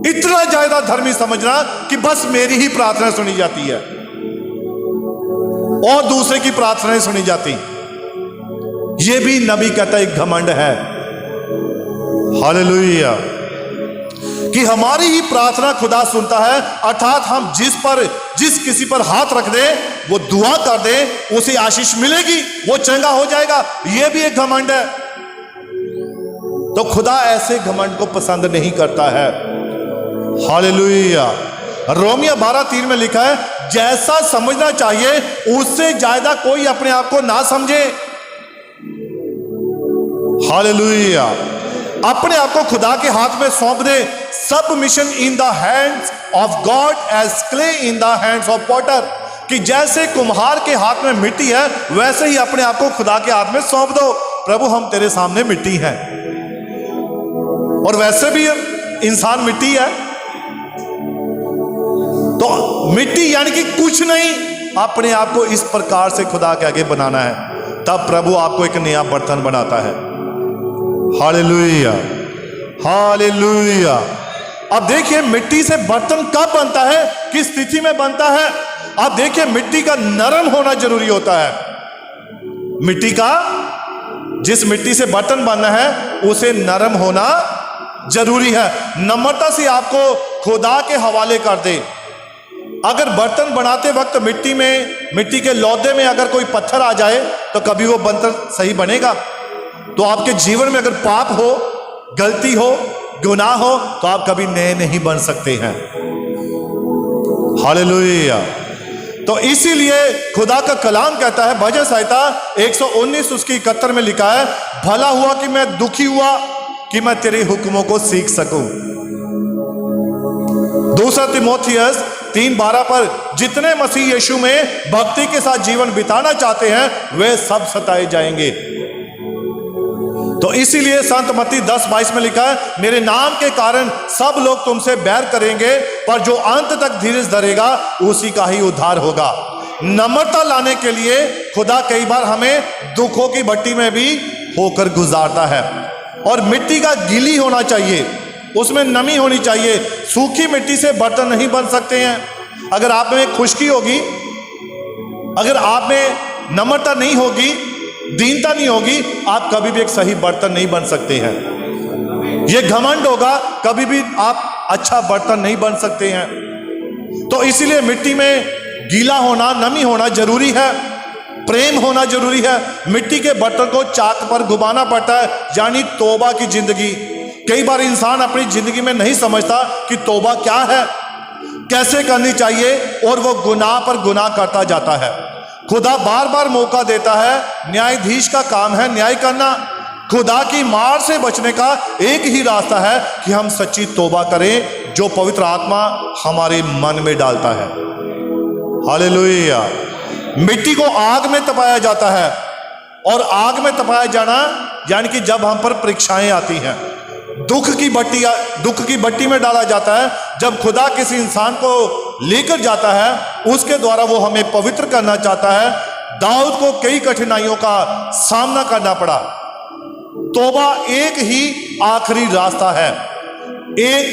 इतना ज्यादा धर्मी समझना कि बस मेरी ही प्रार्थना सुनी जाती है और दूसरे की प्रार्थनाएं सुनी जाती। यह भी नबी कहता एक घमंड है। हालेलुया। कि हमारी ही प्रार्थना खुदा सुनता है, अर्थात हम जिस किसी पर हाथ रख दे, वो दुआ कर दे, उसे आशीष मिलेगी, वो चंगा हो जाएगा। यह भी एक घमंड है। तो खुदा ऐसे घमंड को पसंद नहीं करता है। हालेलुया। रोमिया 12:3 में लिखा है, जैसा समझना चाहिए उससे ज्यादा कोई अपने आप को ना समझे। हालेलुया। अपने आप को खुदा के हाथ में सौंप दे। Submission in the hands of God as clay in the hands of potter. कि जैसे कुम्हार के हाथ में मिट्टी है, वैसे ही अपने आप को खुदा के हाथ में सौंप दो। प्रभु, हम तेरे सामने मिट्टी हैं, और वैसे भी इंसान मिट्टी है। तो मिट्टी यानी कि कुछ नहीं, अपने आप को इस प्रकार से खुदा के आगे बनाना है, तब प्रभु आपको एक नया बर्तन बनाता है। हालेलुया। हालेलुया। अब देखिए, मिट्टी से बर्तन कब बनता है, किस स्थिति में बनता है? अब देखिए, मिट्टी का नरम होना जरूरी होता है। मिट्टी का, जिस मिट्टी से बर्तन बनना है उसे नरम होना जरूरी है। नम्रता से आपको खुदा के हवाले कर दे। अगर बर्तन बनाते वक्त मिट्टी के लौदे में अगर कोई पत्थर आ जाए तो कभी वो बर्तन सही बनेगा? तो आपके जीवन में अगर पाप हो, गलती हो, गुनाह हो, तो आप कभी नए नहीं बन सकते हैं। हालेलुया। तो इसीलिए खुदा का कलाम कहता है, भजन संहिता 119 उसकी 71 में लिखा है, भला हुआ कि मैं दुखी हुआ कि मैं तेरे हुक्मों को सीख सकूं। दूसरा तीमुथियुस 3:12 पर, जितने मसीह यीशु में भक्ति के साथ जीवन बिताना चाहते हैं वे सब सताए जाएंगे। तो इसीलिए संत मत्ती 10:22 में लिखा है, मेरे नाम के कारण सब लोग तुमसे बैर करेंगे, पर जो अंत तक धीरज धरेगा उसी का ही उद्धार होगा। नम्रता लाने के लिए खुदा कई बार हमें दुखों की भट्टी में भी होकर गुजारता है। और मिट्टी का गीली होना चाहिए, उसमें नमी होनी चाहिए। सूखी मिट्टी से बर्तन नहीं बन सकते हैं। अगर आप में खुश्की होगी, अगर आप में नम्रता नहीं होगी, दीनता नहीं होगी, आप कभी भी एक सही बर्तन नहीं बन सकते हैं। ये घमंड होगा, कभी भी आप अच्छा बर्तन नहीं बन सकते हैं। तो इसीलिए मिट्टी में गीला होना, नमी होना जरूरी है, प्रेम होना जरूरी है। मिट्टी के बर्तन को चाक पर घुमाना पड़ता है, यानी तौबा की जिंदगी। कई बार इंसान अपनी जिंदगी में नहीं समझता कि तौबा क्या है, कैसे करनी चाहिए, और वो गुनाह पर गुनाह करता जाता है। खुदा बार बार मौका देता है, न्यायाधीश का काम है न्याय करना। खुदा की मार से बचने का एक ही रास्ता है कि हम सच्ची तौबा करें, जो पवित्र आत्मा हमारे मन में डालता है। हालेलुया। मिट्टी को आग में तपाया जाता है, और आग में तपाया जाना यानी कि जब हम पर परीक्षाएं आती हैं, दुख की भट्टी में डाला जाता है। जब खुदा किसी इंसान को लेकर जाता है, उसके द्वारा वो हमें पवित्र करना चाहता है। दाऊद को कई कठिनाइयों का सामना करना पड़ा। तौबा एक ही आखिरी रास्ता है।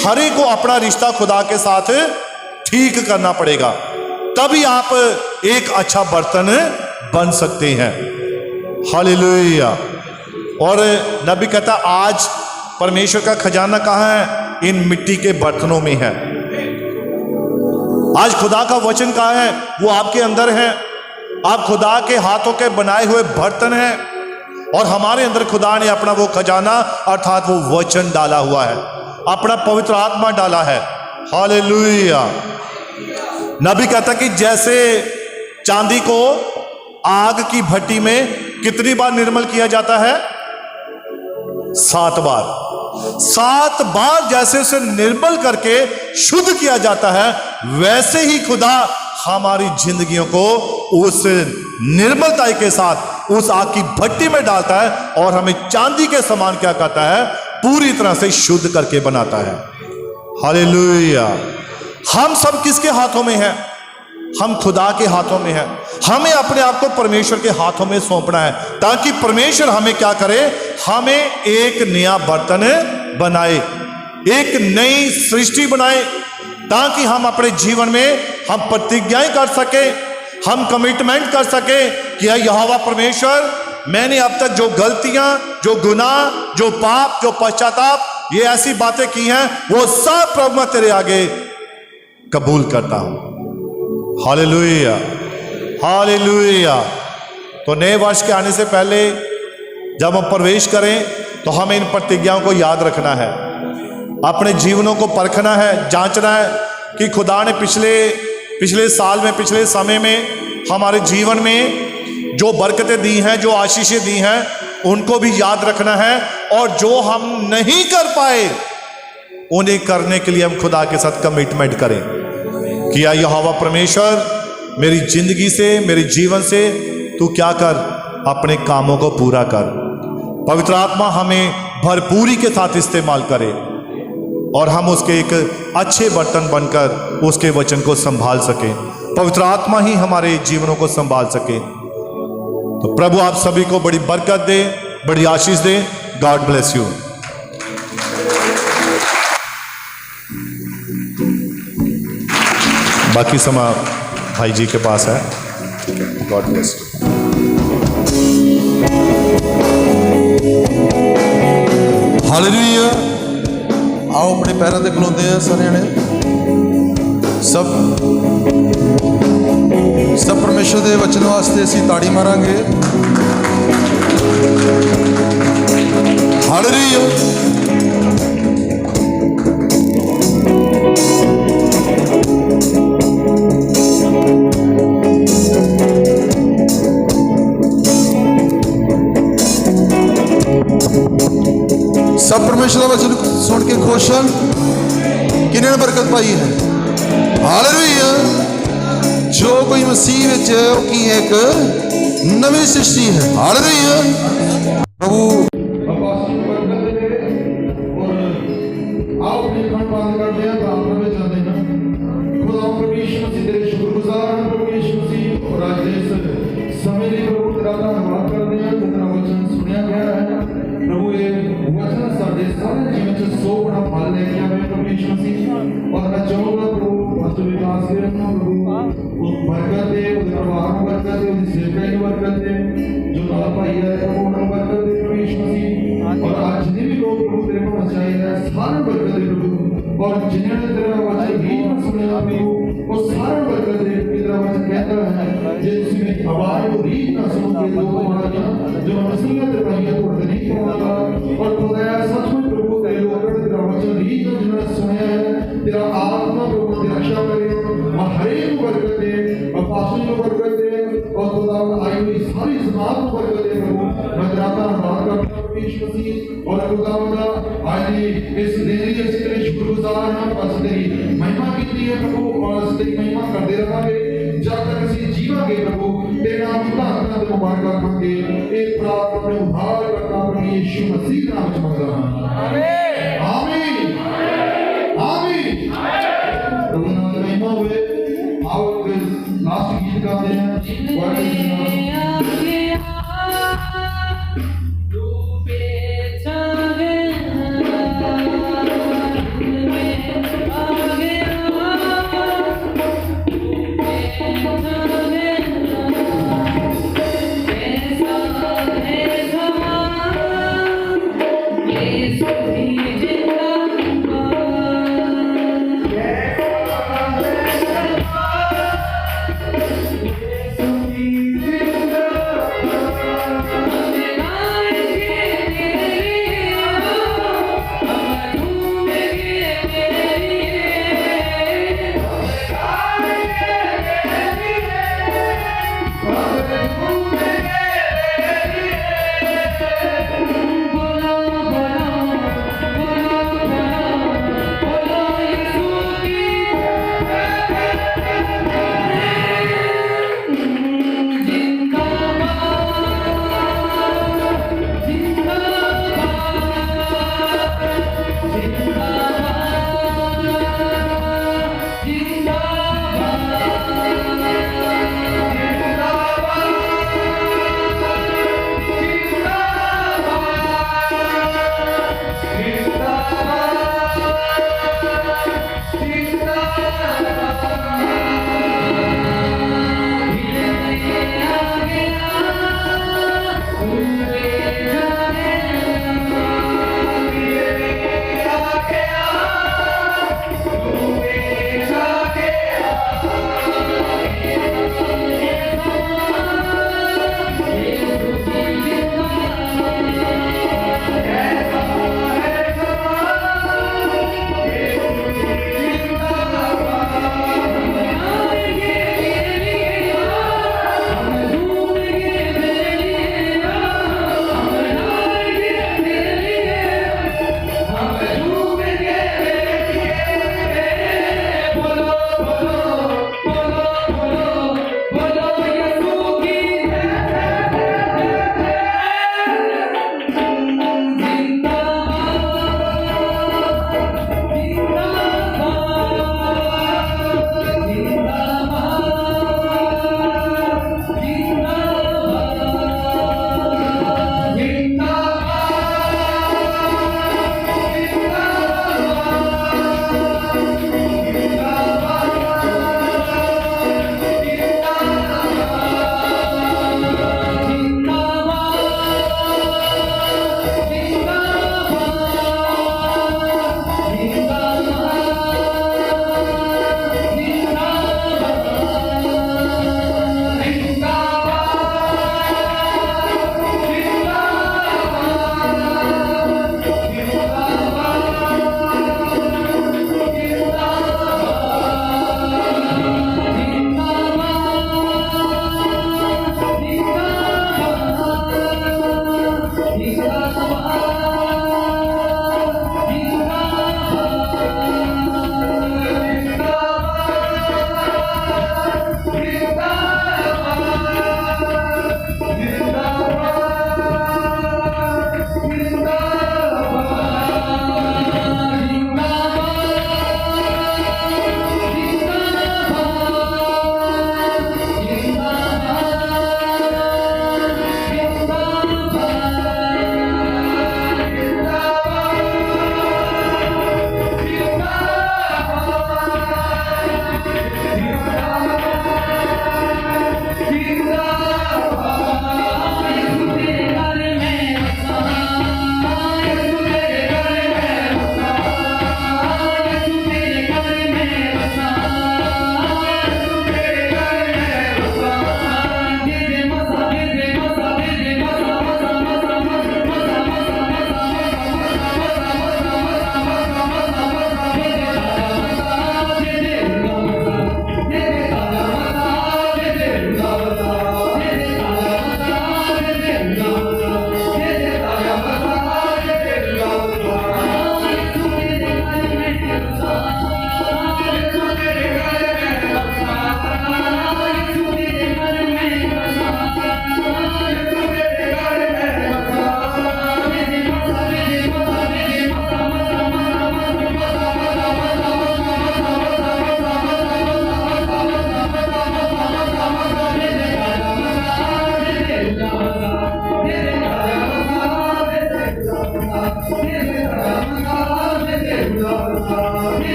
हर एक को अपना रिश्ता खुदा के साथ ठीक करना पड़ेगा, तभी आप एक अच्छा बर्तन बन सकते हैं। हालेलुया। और नबी कहता, आज परमेश्वर का खजाना कहाँ है? इन मिट्टी के बर्तनों में है। आज खुदा का वचन कहाँ है? वो आपके अंदर है। आप खुदा के हाथों के बनाए हुए बर्तन हैं, और हमारे अंदर खुदा ने अपना वो खजाना अर्थात वो वचन डाला हुआ है, अपना पवित्र आत्मा डाला है। हालेलुया। नबी कहता कि जैसे चांदी को आग की भट्टी में कितनी बार निर्मल किया जाता है? 7 बार। 7 बार जैसे उसे निर्मल करके शुद्ध किया जाता है, वैसे ही खुदा हमारी जिंदगियों को उस निर्मलता के साथ उस आग की भट्टी में डालता है, और हमें चांदी के समान क्या करता है? पूरी तरह से शुद्ध करके बनाता है। हालेलुया। हम सब किसके हाथों में हैं? हम खुदा के हाथों में हैं। हमें अपने आप को परमेश्वर के हाथों में सौंपना है, ताकि परमेश्वर हमें क्या करे? हमें एक नया बर्तन बनाए, एक नई सृष्टि बनाए, ताकि हम अपने जीवन में हम प्रतिज्ञाएं कर सके, हम कमिटमेंट कर सके कि यहोवा परमेश्वर, मैंने अब तक जो गलतियां, जो गुनाह, जो पाप, जो पश्चाताप, ये ऐसी बातें की हैं, वो सब प्रभु मैं तेरे आगे कबूल करता हूं। हालेलुया। हालेलुया। तो नए वर्ष के आने से पहले जब हम प्रवेश करें, तो हमें इन प्रतिज्ञाओं को याद रखना है, अपने जीवनों को परखना है, जांचना है कि खुदा ने पिछले साल में, पिछले समय में हमारे जीवन में जो बरकतें दी हैं, जो आशीषें दी हैं, उनको भी याद रखना है, और जो हम नहीं कर पाए उन्हें करने के लिए हम खुदा के साथ कमिटमेंट करें कि यहोवा परमेश्वर, मेरी जिंदगी से, मेरे जीवन से तू क्या कर? अपने कामों को पूरा कर। पवित्र आत्मा हमें भरपूरी के साथ इस्तेमाल करे, और हम उसके एक अच्छे बर्तन बनकर उसके वचन को संभाल सके। पवित्र आत्मा ही हमारे जीवनों को संभाल सके। तो प्रभु आप सभी को बड़ी बरकत दे, बड़ी आशीष दे। God bless you. बाकी समय भाई जी के पास है। God bless you. हालेलुया। आओ अपने पैरों ते खलोते हैं सारे ने, सब परमेश्वर के वचन वास्ते असीं ताड़ी मारांगे। हालेलुया। सब परमेश्वर का वचन सुन के खुश हैं? किन्होंने बरकत पाई है? हालेलुया। जो कोई मसीह विच है उसकी एक नवी सृष्टि है। हालेलुया। प्रभु आओ अपने खंड बंद कर दिया, प्रार्थना में चलते हैं। खुदा परमेश्वर से तेरे शुक्रगुजार हैं प्रभु यीशु मसीह, और आज इस समय में प्रभु तेरा धन्यवाद करते हैं, तेरा वचन सुनया गया है प्रभु। ये वचन साडे सारे जीवन च 100 गुना फल लेके आवे प्रभु यीशु मसीह। और मैं चाहूंगा प्रभु पास्टर विकास के प्रभु उस बरकत दे, उस परिवार को बरकत दे, उस सेवकाई को बरकत दे, जो नाल भाई है प्रभु उन्हें बरकत दे प्रभु यीशु मसीह। और आज जितने भी लोग प्रभु तेरे को बचाए हैं, सारे बरकत दे प्रभु। और जिन्होंने तेरा वचन भी सुना प्रभु, वो सारे बरकत दे। तेरा वचन कहता है जे तुसी मेरी आवाज को रीत ना सुनोगे तो तुम्हारियां जो नस्लियां ते भाइयां तोड़ नहीं पाऊंगा और खुदाया सचमुच प्रभु तेरे लोगों ने तेरा वचन रीत ना जिन्होंने सुना है तेरा आत्मा प्रभु की रक्षा करे और हर एक को बरकत दे और पासों को बरकत दे और खुदा आई हुई सारी जमात को बरकत दे प्रभु मैं तेरा धन्यवाद करता हूं यीशु मसीह और खुदावंदा आज इस दिन के लिए तेरे शुक्रगुजार हैं बस तेरी महिमा की है प्रभु और अस तेरी महिमा करते रहांगे जब तक ਅਸੀਂ जीवांगे प्रभु तेरे नाम की धन्यवाद ਤੇ ਮੁਬਾਰਕਾਂ ਕਰਾਂਗੇ ਇਹ ਪ੍ਰਾਰਥਨਾ ਆਪਣੇ ਉਧਾਰ ਕਰਤਾ ਪ੍ਰਭੂ ਯੀਸ਼ु मसीह के नाम ਵਿੱਚ ਮੰਗਦਾ ਹਾਂ आमीन आमीन प्रभु नाम की महिमा होवे आओ लास्ट गीत गाते हैं वर्ड Yeah.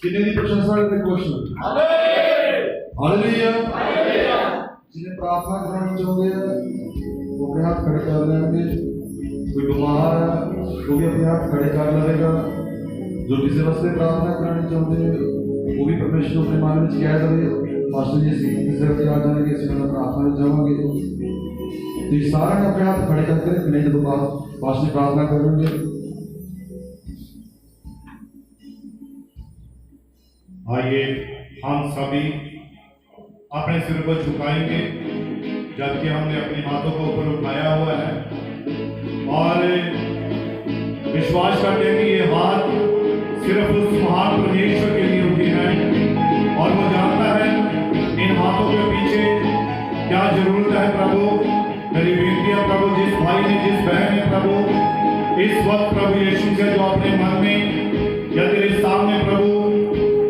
किन्ने दी प्रशंसा करते क्वेश्चन हालेलुया जिन्हें प्रार्थना करना चाहते हैं वो अपने हाथ खड़े कर लेंगे कोई बीमार है वो भी अपने हाथ खड़े कर लेगा जो किसी वास्ते प्रार्थना करना चाहते हैं वो भी परमेश्वर अपने मन में कह दे पास्टर जी से आ जाएंगे इसी में प्रार्थना जाओगे तो ये सारे अपने हाथ खड़े करके नहीं जब पास्टर प्रार्थना करेंगे आइए हम सभी अपने सिर को झुकाएंगे जबकि हमने अपने हाथों को ऊपर उठाया हुआ है और विश्वास करते हैं कि ये हाथ सिर्फ उस महान परमेश्वर के लिए उठी है और वो जानता है इन हाथों के पीछे क्या जरूरत है। प्रभु मेरी बेनती है प्रभु, जिस भाई ने जिस बहन ने प्रभु इस वक्त प्रभु यीशु से जो अपने मन में या तेरे सामने प्रभु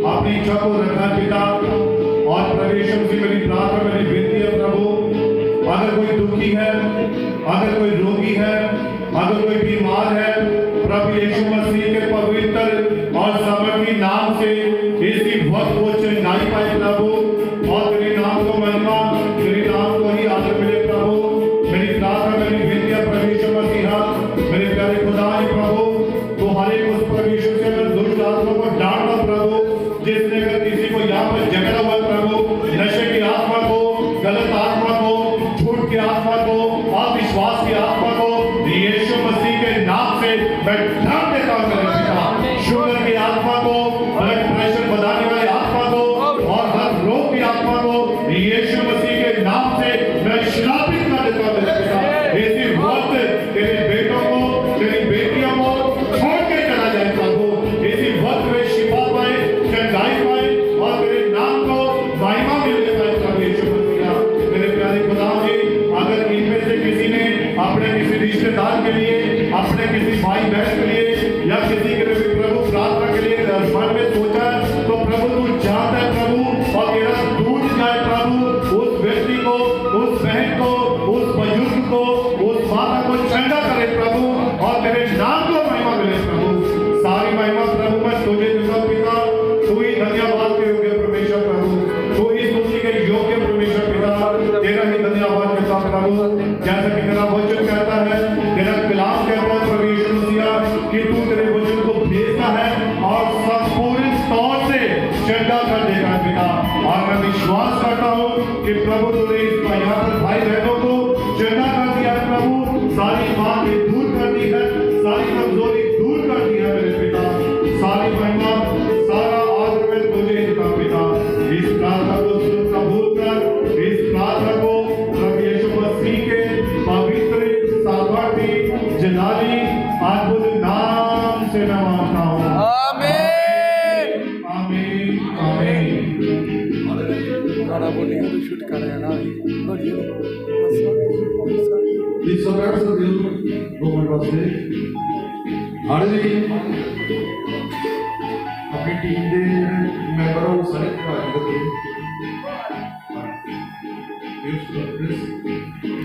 अपनी इच्छा को रखा पिता और प्रभु यीशु से मेरी प्रार्थना मेरी विनती है प्रभु, अगर कोई दुखी है, अगर कोई रोगी है, अगर कोई बीमार है, प्रभु यीशु मसीह के पवित्र और सामर्थी नाम से इसकी बहुत वो चंगाई पाए प्रभु और तेरे नाम को महिमा, तेरे नाम को ही आदर मिले प्रभु। मेरी प्रार्थना मेरी विनती है प्रभु यीशु मसीह मेरे प्यारे खुदा है प्रभु, तो हर एक उस प्रभु यीशु से मैं दुष्ट आत्मा को डांटना प्रभु जिसने अगर किसी को यहाँ पर जकड़ा हुआ प्रभु, नशे की आत्मा को, गलत आत्मा को, झूठ की आत्मा को, अविश्वास की आत्मा को यीशु मसीह के नाम से मैं ढांप देता हूँ मेरे पिता। शुगर की आत्मा को, ब्लड प्रेशर बढ़ाने वाली आत्मा को और हर रोग की आत्मा को यीशु मसीह के नाम से मैं श्रापित कर देता हूँ मेरे पिता। इसी वक्त तेरे बेटों को, तेरी बेटियों को छोड़ के चला जाए प्रभु, इसी वक्त वे शिफा पाए, चंगाई पाए और तेरे नाम को महिमा मिलने पाए प्रभु यीशु मसीह। मेरे प्यारे खुदा जी, अगर इनमें से किसी ने अपने किसी रिश्तेदार के लिए, अपने किसी भाई बहन के लिए या किसी के लिए प्रभु प्रार्थना के लिए मन में सोचा तो प्रभु तू जानता है प्रभु, और तेरा दूध जाए प्रभु उस व्यक्ति को, उस बहन को, उस बुजुर्ग को, उस माता को चंगा करे प्रभु और तेरे नाम को महिमा मिले प्रभु। सारी महिमा प्रभु मैं तुझे दूंगा पिता, तू ही धन्यवाद के योग्य परमेश्वर प्रभु, तू ही स्तुति के योग्य परमेश्वर पिता, तेरा ही धन्यवाद करता प्रभु। जैसा कि तेरा वचन कहता है, तेरा कलाम कहता है प्रभु यीशु मसीह कि तू तेरे कि प्रभु तूने इस यहाँ पर भाई बहनों को चंगा कर दिया प्रभु, सारी बातें दूर कर दी है, सारी कमजोरी दूर कर दी है मेरे पिता, सारी महिमा सारा आदर में तुझे देता पिता। इस प्रार्थना को कबूल कर, इस प्रार्थना को प्रभु यीशु मसीह के पवित्र सामर्थी जलाली अद्भुत नाम से मैं मांगता हूँ, आमीन आमीन आमीन। गाना बोलेंगे तो शूट कर रहे हैं ना Please submit to the Roman वास्ते हालेलुया। अपनी टीम ਦੇ ਮੈਂਬਰਾਂ ਨੂੰ ਸਾਰੇ ਖੜਾ ਕਰਦੇ ਇਸ ਪ੍ਰੋਗਰੈਸ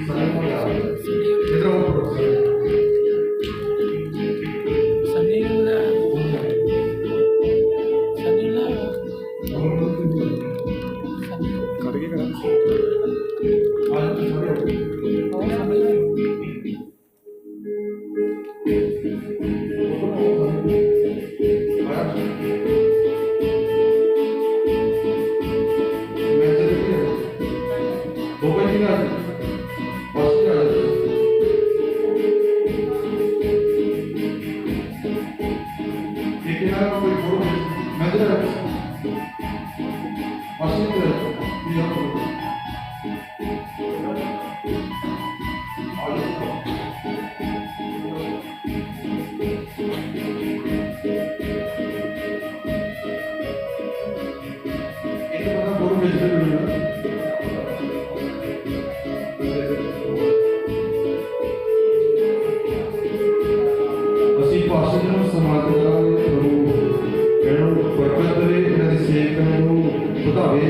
ਸਾਰੇ ਕੋਲ ਆ ਇਧਰ ਆਓ करके करा ਅਸੀਂ ਭਾਸ਼ਣ ਨੂੰ ਸਮਾਪਤ ਕਰਾਂਗੇ। ਪ੍ਰਭੂ ਇਹਨਾਂ ਨੂੰ ਬਰਕਤ ਦੇਵੇ, ਇਹਨਾਂ ਦੀ ਸੇਵਕਾਂ ਨੂੰ ਵਧਾਵੇ।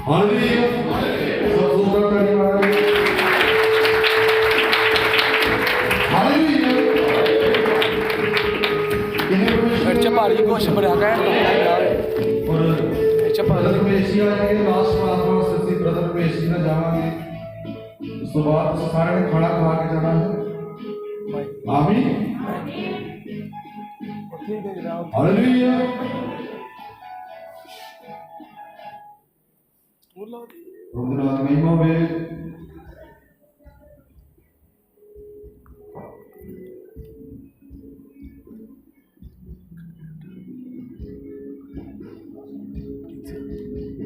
हालेलुया। सब जोरदार ताली मारें। हालेलुया। अच्छा भारी कुछ बड़ा है और अच्छा ब्रदर पेशी आएंगे, लास्ट प्रार्थना से ब्रदर पेशी में जावांगे। उसके बाद सारे ने खाना खा के जाना है। आमीन। हालेलुया। प्रभुनाथ महिमा में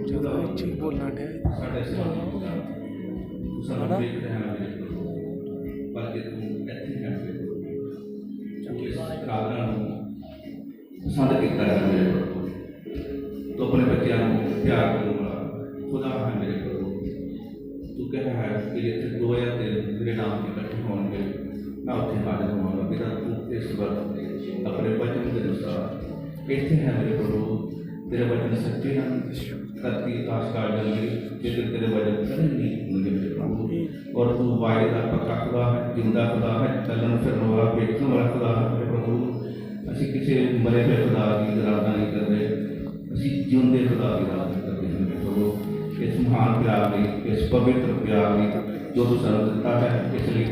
ज्यादा ठीक बोलना है ਸਾਡੇ ਸਾਨੂੰ ਦੇਖ ਰਹੇ ਹਨ ਬਲਕਿ ਤੂੰ ਇੱਥੇ ਹੈ ਕਿਉਂਕਿ ਇਸ ਕਾਰਨ ਨੂੰ ਪਸੰਦ ਕੀਤਾ ਹੈ ਮੇਰੇ ਪ੍ਰਭੂ। ਤੂੰ ਆਪਣੇ ਬੱਚਿਆਂ ਨੂੰ ਪਿਆਰ ਕਰਨ ਵਾਲਾ ਖੁਦਾ ਹੈ ਮੇਰੇ ਪ੍ਰਭੂ। ਤੂੰ ਕਹਿਆ ਹੈ ਕਿ ਇੱਥੇ 2 ਜਾਂ 3 ਮੇਰੇ ਨਾਮ ਤੇ ਇਕੱਠੇ ਹੋਣਗੇ, ਮੈਂ ਉੱਥੇ ਹਾਜ਼ਰ ਹੋਵਾਂਗਾ। ਪਿਤਾ ਤੂੰ ਇਸ ਵਕਤ ਆਪਣੇ ਵਚਨ ਦੇ ਅਨੁਸਾਰ ਇੱਥੇ ਹੈ ਮੇਰੇ ਪ੍ਰਭੂ। तेरे वचन सच्चे हैं, धरती आकाश काट जाएंगे लेकिन तेरे वचन कभी नहीं होंगे मेरे प्रभु। और तू वायदे का पक्का खुदा है, जिंदा खुदा है, चलन फिरने वाला बेचने वाला खुदा है मेरे प्रभु। असी किसी मरे पे खुदा की आराधना नहीं कर रहे, असी जिंदे खुदा की आराधना करते हैं मेरे प्रभु। इस महान प्यार में, इस पवित्र प्यार में जो तू सानू दिता है, इसलिए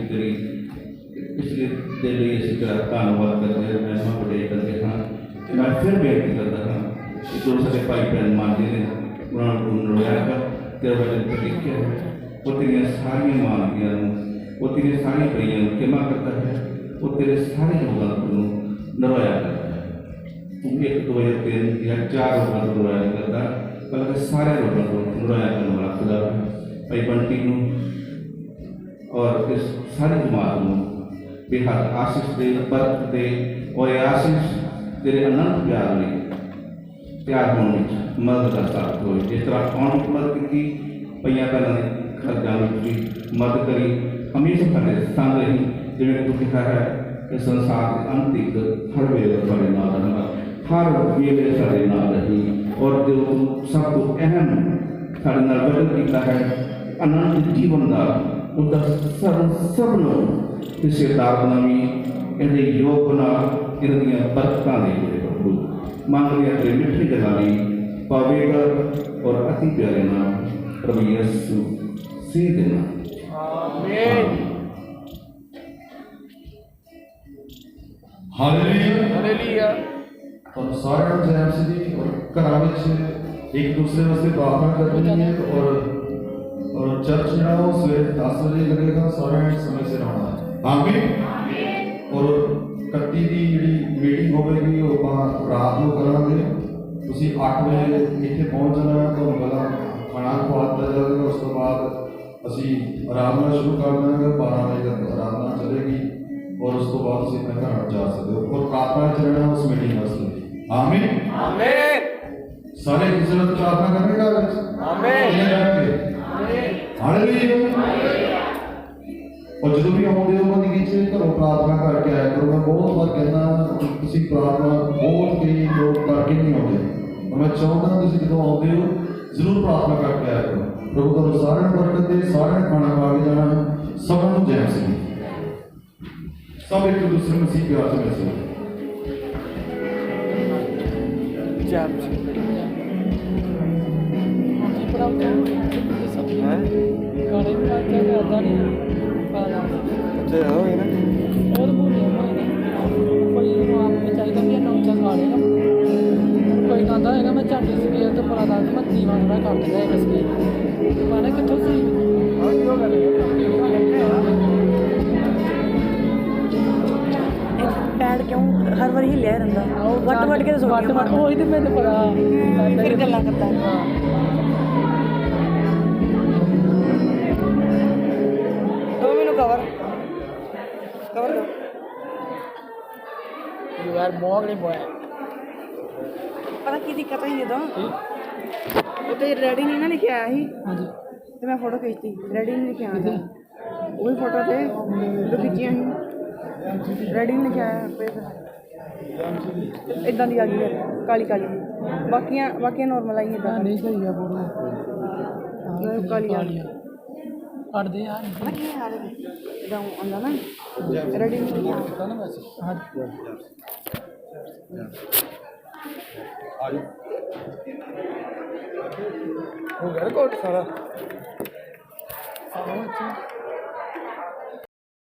तेरे लिए असी तेरा धन्यवाद करते हैं, महिमा बड़ाई करते हैं। मैं फिर बेनती करता हाँ जो सारे भाई बहन मानते हैं उन्होंने नरोया कर तेरे वचन पर लिखे है। वो तेरिया सारिया मानदियां वो तेरिया सारिया परियां क्षमा करता है, वो तेरे सारे लोगों को नरोया करता है। तू 1 2 या 3 या 4 लोगों को नरोया नहीं करता, बल्कि सारे लोगों को नरोया करने वाला खुदा है। भाई बंटी और इस सारी जमात को बेहद आशीष दे, बरकत दे और ये आशीष तेरे अनंत प्यार में तैयार होने में मदद साबित हो। जिस तरह कौन की मदद की पईया भैनों ने तक जाने की मदद करी, हमेशा साडे संग रही। जिवें तूं कहा है कि संसार के अंत तक हर वेले साडे नाल रहना, हर वेले साडे नाल रही। और जो सब तो अहम साडे नाल वचन कीता है अनंत जीवन का, उसका सबनों हिस्सेदार बनावी, इहदे योग बना, इहदियां बरकतां दे मेरे प्रभु। मंग लिया तेरे मिठे गलाली पवेगा और अति प्यारे नाम प्रभु यीशु सी देना। आमीन। हालेलुया। तो सारे जय मसीह जी। और घरां विच एक दूसरे वास्ते प्रार्थना करनी है। और चर्च जो है सवेरे 10 बजे लगेगा, सारे समय से आना है। आमीन। और 31 की जी मीटिंग होगी वो रात को करांगे। तुसीं 8 बजे इत्थे पहुँच जाना है, तो पहला खाना खवा दिया जाएगा, उस तो बाद असीं आराधना शुरू कर देंगे। 12 बजे तक आराधना चलेगी और उस तो बाद तुसीं अपने घर जा सकते हो। और प्रार्थना च रहना उस मीटिंग वास्ते। आमीन आमीन। सारे किसी वक्त प्रार्थना करेंगे आमीन हालेलुया। और जो भी आते हो बंदगी घरों प्रार्थना करके आया करो। मैं बहुत बार कहना तुसीं प्रार्थना बहुत कई लोग करके नहीं आते, मैं चाहता तुसीं जो आते हो जरूर प्रार्थना करके आया करो। प्रभु तुहानूं सारिआं नूं बरकत दे। सारे खाना खा के जाना। सबनों जय मसीह। सब एक दूसरे मसीह प्यार से मिल कोई कहता है मैं झट स्केल तो पता था मैं दीवा थोड़ा कर देगा एक स्केल मैंने कितों सी पैड क्यों हर बार हिलिया रहिंदा वट के सो वट वही तो मैंने पता फिर गल्लां करदा दो मैनू कवर कवर दो यू आर मॉगली बॉय पता की दिक्कत है ਜਦੋਂ ਉੱਤੇ ਰੈਡੀ ਨਹੀਂ ਨਾ ਲਿਖਿਆ ਆਇਆ ਸੀ ਹਾਂਜੀ ਤੇ ਮੈਂ ਫੋਟੋ ਖਿੱਚਤੀ ਰੈਡੀ ਨਹੀਂ ਲਿਖਿਆ ਆਇਆ ਉਹ ਵੀ ਫੋਟੋ ਤੇ ਜਦੋਂ ਖਿੱਚੀਆਂ ਸੀ ਰੈਡੀ ਨਹੀਂ ਲਿਖਿਆ ਆਇਆ ਇਦਾਂ ਦੀ ਆ ਗਈ ਹੈ ਕਾਲੀ ਕਾਲੀ ਬਾਕੀਆਂ ਨਾਰਮਲ ਆਈ ਇਦਾਂ ਨਹੀਂ ਸਹੀ ਆ ਫੋਟੋ ਕਾਲੀ ਆ ਕੱਢਦੇ ਯਾਰ ਪਤਾ ਕੀ ਹਾਲ ਹੈ ਇਦਾਂ ਆਉਂਦਾ ਨਾ ਰੈਡੀ ਨਹੀਂ ਲਿਖਿਆ ਕੀਤਾ ਨਾ ਵੈਸੇ ਹਾਂਜੀ हो गया कोट सारा।